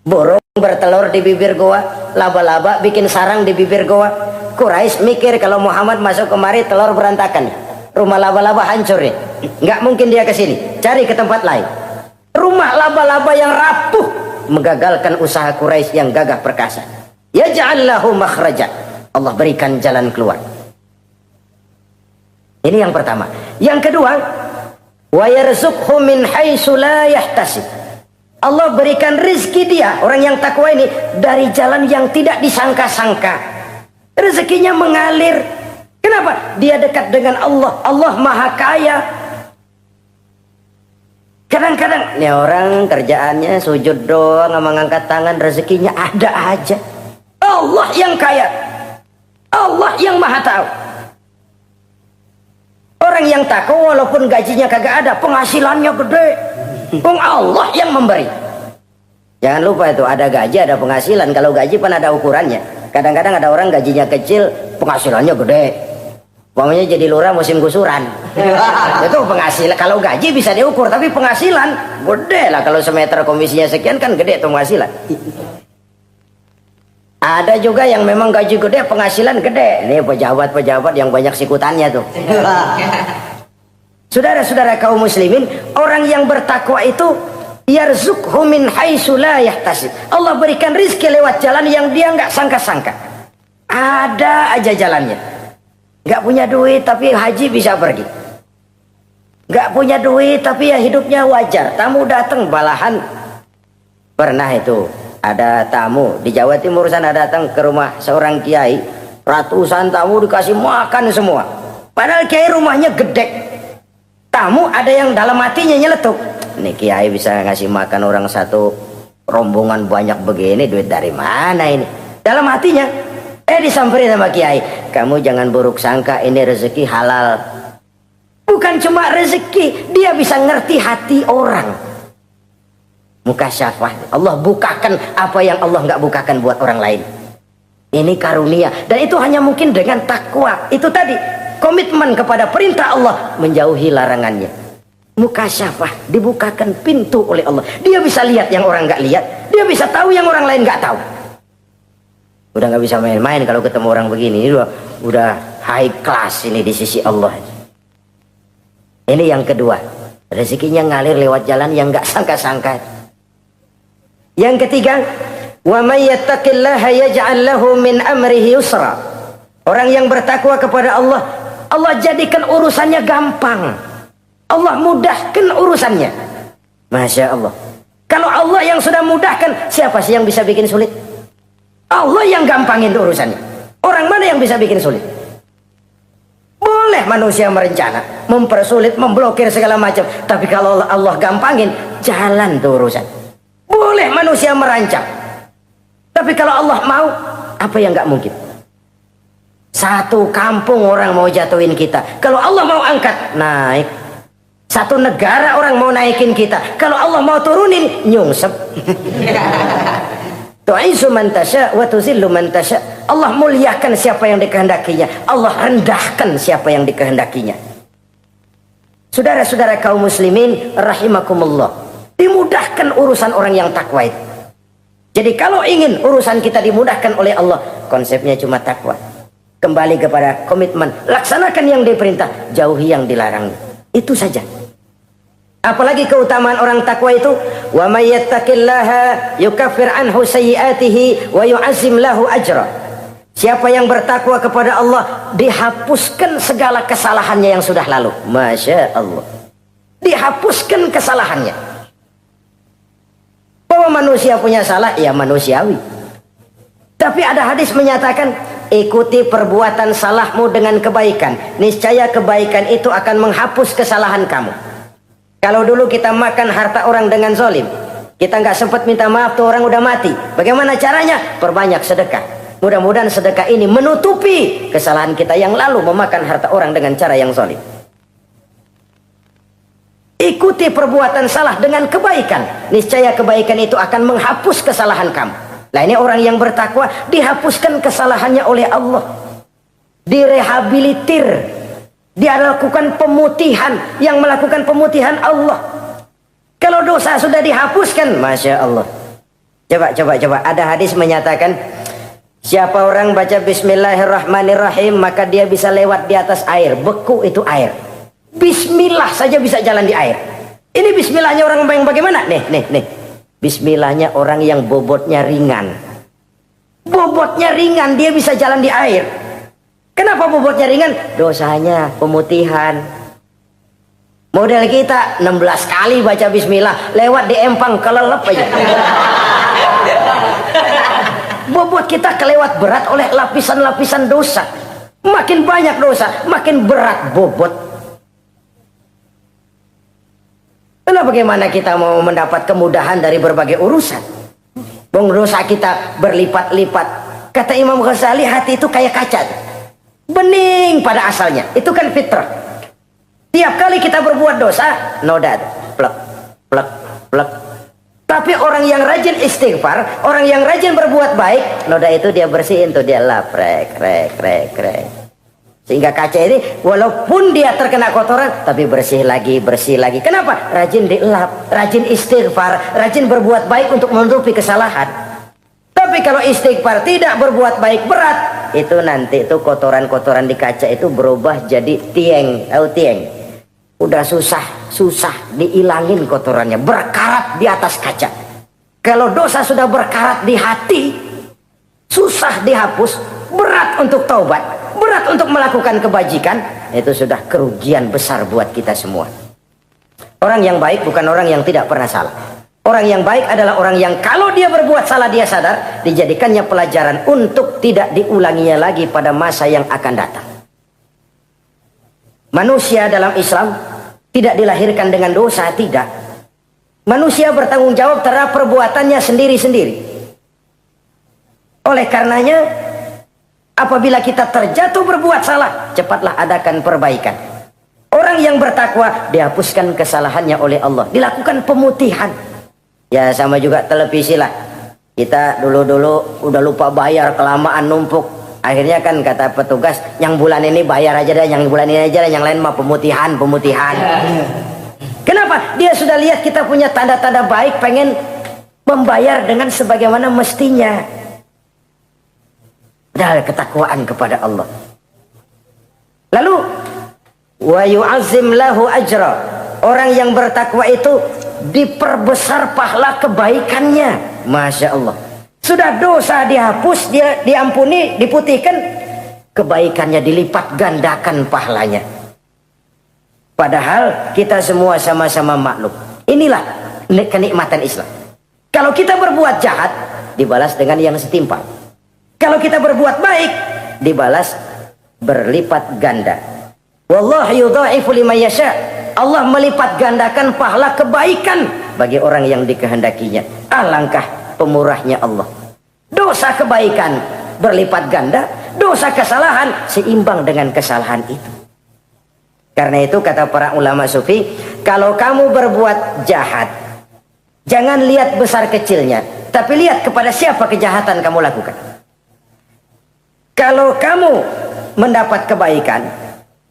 S3: Burung bertelur di bibir goa, laba-laba bikin sarang di bibir goa. Quraisy mikir kalau Muhammad masuk kemari telur berantakan, rumah laba-laba hancur nih, nggak mungkin dia ke sini, cari ke tempat lain. Rumah laba-laba yang rapuh menggagalkan usaha Quraisy yang gagah perkasa. Ya ja'allahu makhraja. Allah berikan jalan keluar. Ini yang pertama. Yang kedua, wa yarzuqhu min haitsu la yahtasib. Allah berikan rezeki dia, orang yang takwa ini, dari jalan yang tidak disangka-sangka. Rezekinya mengalir. Kenapa? Dia dekat dengan Allah. Allah maha kaya. Kadang-kadang nih orang kerjaannya sujud doang sama ngangkat tangan, rezekinya ada aja. Allah yang kaya, Allah yang maha tahu. Orang yang takwa walaupun gajinya kagak ada, penghasilannya gede. Allah yang memberi. Jangan lupa itu, ada gaji ada penghasilan. Kalau gaji kan ada ukurannya. Kadang-kadang ada orang gajinya kecil, penghasilannya gede. Uangnya jadi lurah musim gusuran. Itu penghasilan. Kalau gaji bisa diukur, tapi penghasilan gede lah. Kalau semeter komisinya sekian kan gede tuh penghasilan. Ada juga yang memang gaji gede, penghasilan gede. Ini pejabat-pejabat yang banyak sikutannya tuh. Saudara-saudara kaum muslimin, orang yang bertakwa itu yarzuqhu min haitsu la yahtasib. Allah berikan rezeki lewat jalan yang dia nggak sangka-sangka. Ada aja jalannya. Nggak punya duit tapi haji bisa pergi. Nggak punya duit tapi ya hidupnya wajar. Tamu datang balahan. Pernah itu ada tamu di Jawa Timur sana datang ke rumah seorang kiai. Ratusan tamu dikasih makan semua. Padahal kiai rumahnya gede. Tamu ada yang dalam hatinya nyeletuk. Nih kiai bisa ngasih makan orang satu rombongan banyak begini, duit dari mana ini? Dalam hatinya. Disamperin sama kiai, kamu jangan buruk sangka, ini rezeki halal. Bukan cuma rezeki, dia bisa ngerti hati orang. Mukasyafah, Allah bukakan apa yang Allah nggak bukakan buat orang lain. Ini karunia, dan itu hanya mungkin dengan takwa. Itu tadi, komitmen kepada perintah Allah, menjauhi larangannya. Mukasyafah, dibukakan pintu oleh Allah. Dia bisa lihat yang orang nggak lihat, dia bisa tahu yang orang lain nggak tahu. Udah nggak bisa main-main kalau ketemu orang begini. Ini udah high class ini di sisi Allah. Ini yang kedua, rezekinya ngalir lewat jalan yang nggak sangka-sangka. Yang ketiga, wa may yattaqillaha yaj'al lahu min amrihi yusra. Orang yang bertakwa kepada Allah, Allah jadikan urusannya gampang. Allah mudahkan urusannya. Masya Allah. Kalau Allah yang sudah mudahkan, siapa sih yang bisa bikin sulit? Allah yang gampangin urusannya. Orang mana yang bisa bikin sulit? Boleh manusia merencana, mempersulit, memblokir segala macam. Tapi kalau Allah gampangin, jalan tuh urusan. Boleh manusia merancang. Tapi kalau Allah mau, apa yang nggak mungkin? Satu kampung orang mau jatuhin kita. Kalau Allah mau angkat, naik. Satu negara orang mau naikin kita. Kalau Allah mau turunin, nyungsep. Tu'izu man tasya wa tuzillu man tasya. Allah muliakan siapa yang dikehendakinya, Allah rendahkan siapa yang dikehendakinya. Saudara-saudara kaum muslimin rahimakumullah, dimudahkan urusan orang yang takwa itu. Jadi kalau ingin urusan kita dimudahkan oleh Allah, konsepnya cuma takwa. Kembali kepada komitmen, laksanakan yang diperintah, jauhi yang dilarang. Itu saja. Apalagi keutamaan orang takwa itu, wa may yattaqillaha yukaffir anhu sayyi'atihi wa yu'azzim lahu ajra. Siapa yang bertakwa kepada Allah, dihapuskan segala kesalahannya yang sudah lalu. Masya Allah. Dihapuskan kesalahannya. Bahwa manusia punya salah, ya manusiawi. Tapi ada hadis menyatakan, ikuti perbuatan salahmu dengan kebaikan. Niscaya kebaikan itu akan menghapus kesalahan kamu. Kalau dulu kita makan harta orang dengan zalim, kita nggak sempat minta maaf, tuh orang udah mati. Bagaimana caranya? Perbanyak sedekah. Mudah-mudahan sedekah ini menutupi kesalahan kita yang lalu memakan harta orang dengan cara yang zalim. Ikuti perbuatan salah dengan kebaikan. Niscaya kebaikan itu akan menghapus kesalahan kamu. Nah ini orang yang bertakwa, dihapuskan kesalahannya oleh Allah. Direhabilitir. Dia lakukan pemutihan, yang melakukan pemutihan Allah. Kalau dosa sudah dihapuskan, Masya Allah. Coba. Ada hadis menyatakan, siapa orang baca Bismillahirrahmanirrahim, maka dia bisa lewat di atas air. Beku itu air. Bismillah saja bisa jalan di air. Ini Bismillahnya orang yang bagaimana? Nih. Bismillahnya orang yang bobotnya ringan. Bobotnya ringan, dia bisa jalan di air. Kenapa bobotnya ringan? Dosanya pemutihan. Model kita 16 kali baca bismillah, lewat di empang kelelep aja. Bobot kita kelewat berat oleh lapisan-lapisan dosa. Makin banyak dosa, makin berat bobot. Lalu bagaimana kita mau mendapat kemudahan dari berbagai urusan? Bung, dosa kita berlipat-lipat. Kata Imam Ghazali, hati itu kayak kaca, bening pada asalnya. Itu kan fitrah. Tiap kali kita berbuat dosa, noda, plek, plek, plek. Tapi orang yang rajin istighfar, orang yang rajin berbuat baik, noda itu dia bersihin tuh, dia lap, rek. Sehingga kaca ini walaupun dia terkena kotoran, tapi bersih lagi. Kenapa? Rajin dilap, rajin istighfar, rajin berbuat baik untuk menutupi kesalahan. Tapi kalau istighfar tidak berbuat baik, berat, itu nanti itu kotoran-kotoran di kaca itu berubah jadi tieng. Tahu tieng? Udah susah diilangin kotorannya, berkarat di atas kaca. Kalau dosa sudah berkarat di hati, susah dihapus, berat untuk taubat, berat untuk melakukan kebajikan, itu sudah kerugian besar buat kita semua. Orang yang baik bukan orang yang tidak pernah salah. Orang yang baik adalah orang yang kalau dia berbuat salah dia sadar, dijadikannya pelajaran untuk tidak diulanginya lagi pada masa yang akan datang. Manusia dalam Islam tidak dilahirkan dengan dosa, tidak. Manusia bertanggung jawab terhadap perbuatannya sendiri-sendiri. Oleh karenanya, apabila kita terjatuh berbuat salah, cepatlah adakan perbaikan. Orang yang bertakwa dihapuskan kesalahannya oleh Allah, dilakukan pemutihan. Ya sama juga televisi lah. Kita dulu-dulu udah lupa bayar, kelamaan numpuk. Akhirnya kan kata petugas, yang bulan ini bayar aja dah, yang bulan ini aja dah, yang lain mah pemutihan. Kenapa? Dia sudah lihat kita punya tanda-tanda baik, pengen membayar dengan sebagaimana mestinya. Padahal ketakwaan kepada Allah. Lalu wa yu'azzim lahu ajra. Orang yang bertakwa itu diperbesar pahala kebaikannya. Masya Allah. Sudah dosa dihapus, dia diampuni, diputihkan, kebaikannya dilipat gandakan pahalanya. Padahal kita semua sama-sama maklum. Inilah kenikmatan Islam. Kalau kita berbuat jahat, dibalas dengan yang setimpal. Kalau kita berbuat baik, dibalas berlipat ganda. Wallahu yudha'ifu liman yasha. Allah melipat gandakan pahala kebaikan bagi orang yang dikehendakinya. Alangkah pemurahnya Allah. Dosa kebaikan berlipat ganda, dosa kesalahan seimbang dengan kesalahan itu. Karena itu kata para ulama sufi, kalau kamu berbuat jahat, jangan lihat besar kecilnya, tapi lihat kepada siapa kejahatan kamu lakukan. Kalau kamu mendapat kebaikan,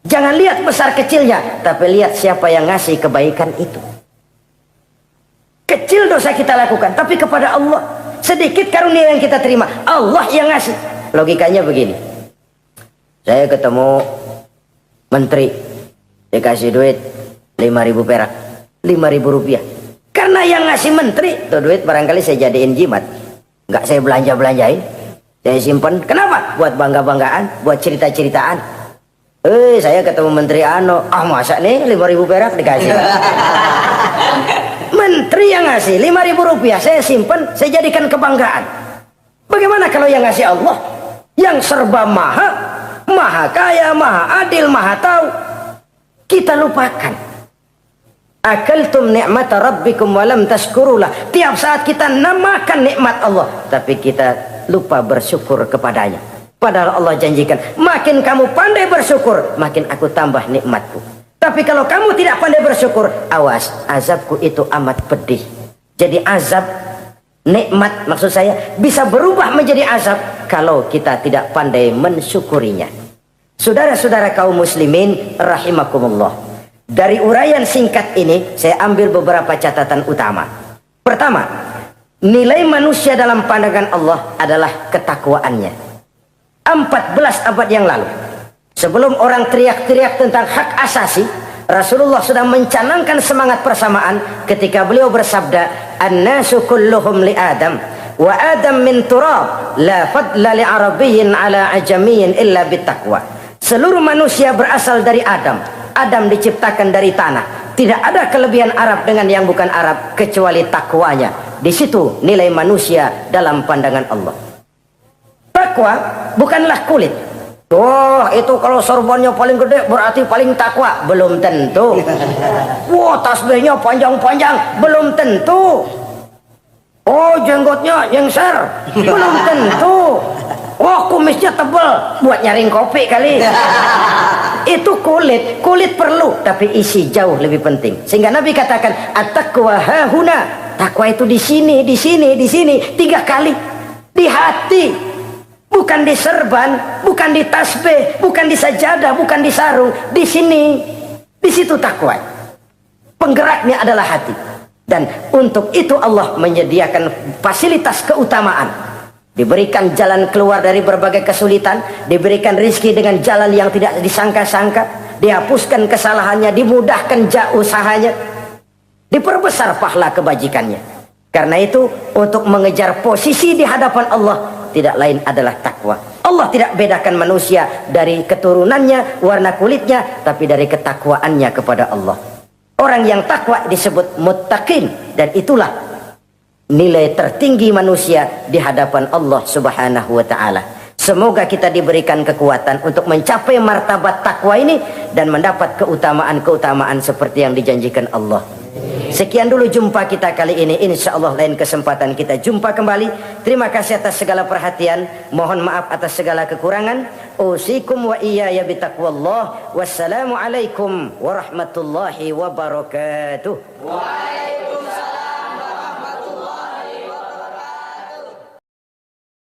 S3: jangan lihat besar kecilnya, tapi lihat siapa yang ngasih kebaikan itu. Kecil dosa kita lakukan, tapi kepada Allah. Sedikit karunia yang kita terima, Allah yang ngasih. Logikanya begini. Saya ketemu menteri, dikasih duit 5.000 perak, 5.000 rupiah. Karena yang ngasih menteri, itu duit barangkali saya jadiin jimat. Nggak saya belanja-belanjain. Saya simpan. Kenapa? Buat bangga-banggaan, buat cerita-ceritaan. Saya ketemu menteri masa nih 5.000 perak dikasih. Menteri yang ngasih 5.000 rupiah, saya simpan, saya jadikan kebanggaan. Bagaimana kalau yang ngasih Allah, yang serba maha kaya, maha adil, maha tahu, kita lupakan. Akaltum ni'mata rabbikum walam tashkurulah. Tiap saat kita namakan nikmat Allah, tapi kita lupa bersyukur kepadanya. Padahal Allah janjikan, makin kamu pandai bersyukur, makin aku tambah nikmatku. Tapi kalau kamu tidak pandai bersyukur, awas, azabku itu amat pedih. Jadi azab, nikmat maksud saya, bisa berubah menjadi azab kalau kita tidak pandai mensyukurinya. Saudara-saudara kaum muslimin rahimakumullah. Dari uraian singkat ini, saya ambil beberapa catatan utama. Pertama, nilai manusia dalam pandangan Allah adalah ketakwaannya. 14 abad yang lalu, sebelum orang teriak-teriak tentang hak asasi, Rasulullah sudah mencanangkan semangat persamaan ketika beliau bersabda, "An-nasu kulluhum li Adam, wa Adam min turab, la fadla li arabiyyin ala ajamiyyin illa bittaqwa." Seluruh manusia berasal dari Adam. Adam diciptakan dari tanah. Tidak ada kelebihan Arab dengan yang bukan Arab kecuali takwanya. Di situ nilai manusia dalam pandangan Allah. Takwa bukanlah kulit. Oh, itu kalau sorbannya paling gede berarti paling takwa. Belum tentu. Wah, tasbihnya panjang-panjang. Belum tentu. Oh, jenggotnya nyengser. Belum tentu. Oh, kumisnya tebal. Buat nyaring kopi kali. Itu kulit. Kulit perlu. Tapi isi jauh lebih penting. Sehingga Nabi katakan, at-taqwa hahuna. Takwa itu di sini, di sini, di sini. 3 kali. Di hati. Bukan di serban, bukan di tasbih, bukan di sajadah, bukan di sarung. Di sini, di situ takwa. Penggeraknya adalah hati. Dan untuk itu Allah menyediakan fasilitas keutamaan. Diberikan jalan keluar dari berbagai kesulitan. Diberikan rizki dengan jalan yang tidak disangka-sangka. Dihapuskan kesalahannya, dimudahkan usahanya. Diperbesar pahala kebajikannya. Karena itu, untuk mengejar posisi di hadapan Allah, tidak lain adalah takwa. Allah tidak bedakan manusia dari keturunannya, warna kulitnya, tapi dari ketakwaannya kepada Allah. Orang yang takwa disebut muttaqin, dan itulah nilai tertinggi manusia di hadapan Allah Subhanahu wa taala. Semoga kita diberikan kekuatan untuk mencapai martabat takwa ini dan mendapat keutamaan-keutamaan seperti yang dijanjikan Allah. Sekian dulu jumpa kita kali ini. Insya Allah lain kesempatan kita jumpa kembali. Terima kasih atas segala perhatian. Mohon maaf atas segala kekurangan. Usikum wa iyaya bitaqwallah. Wassalamualaikum warahmatullahi wabarakatuh.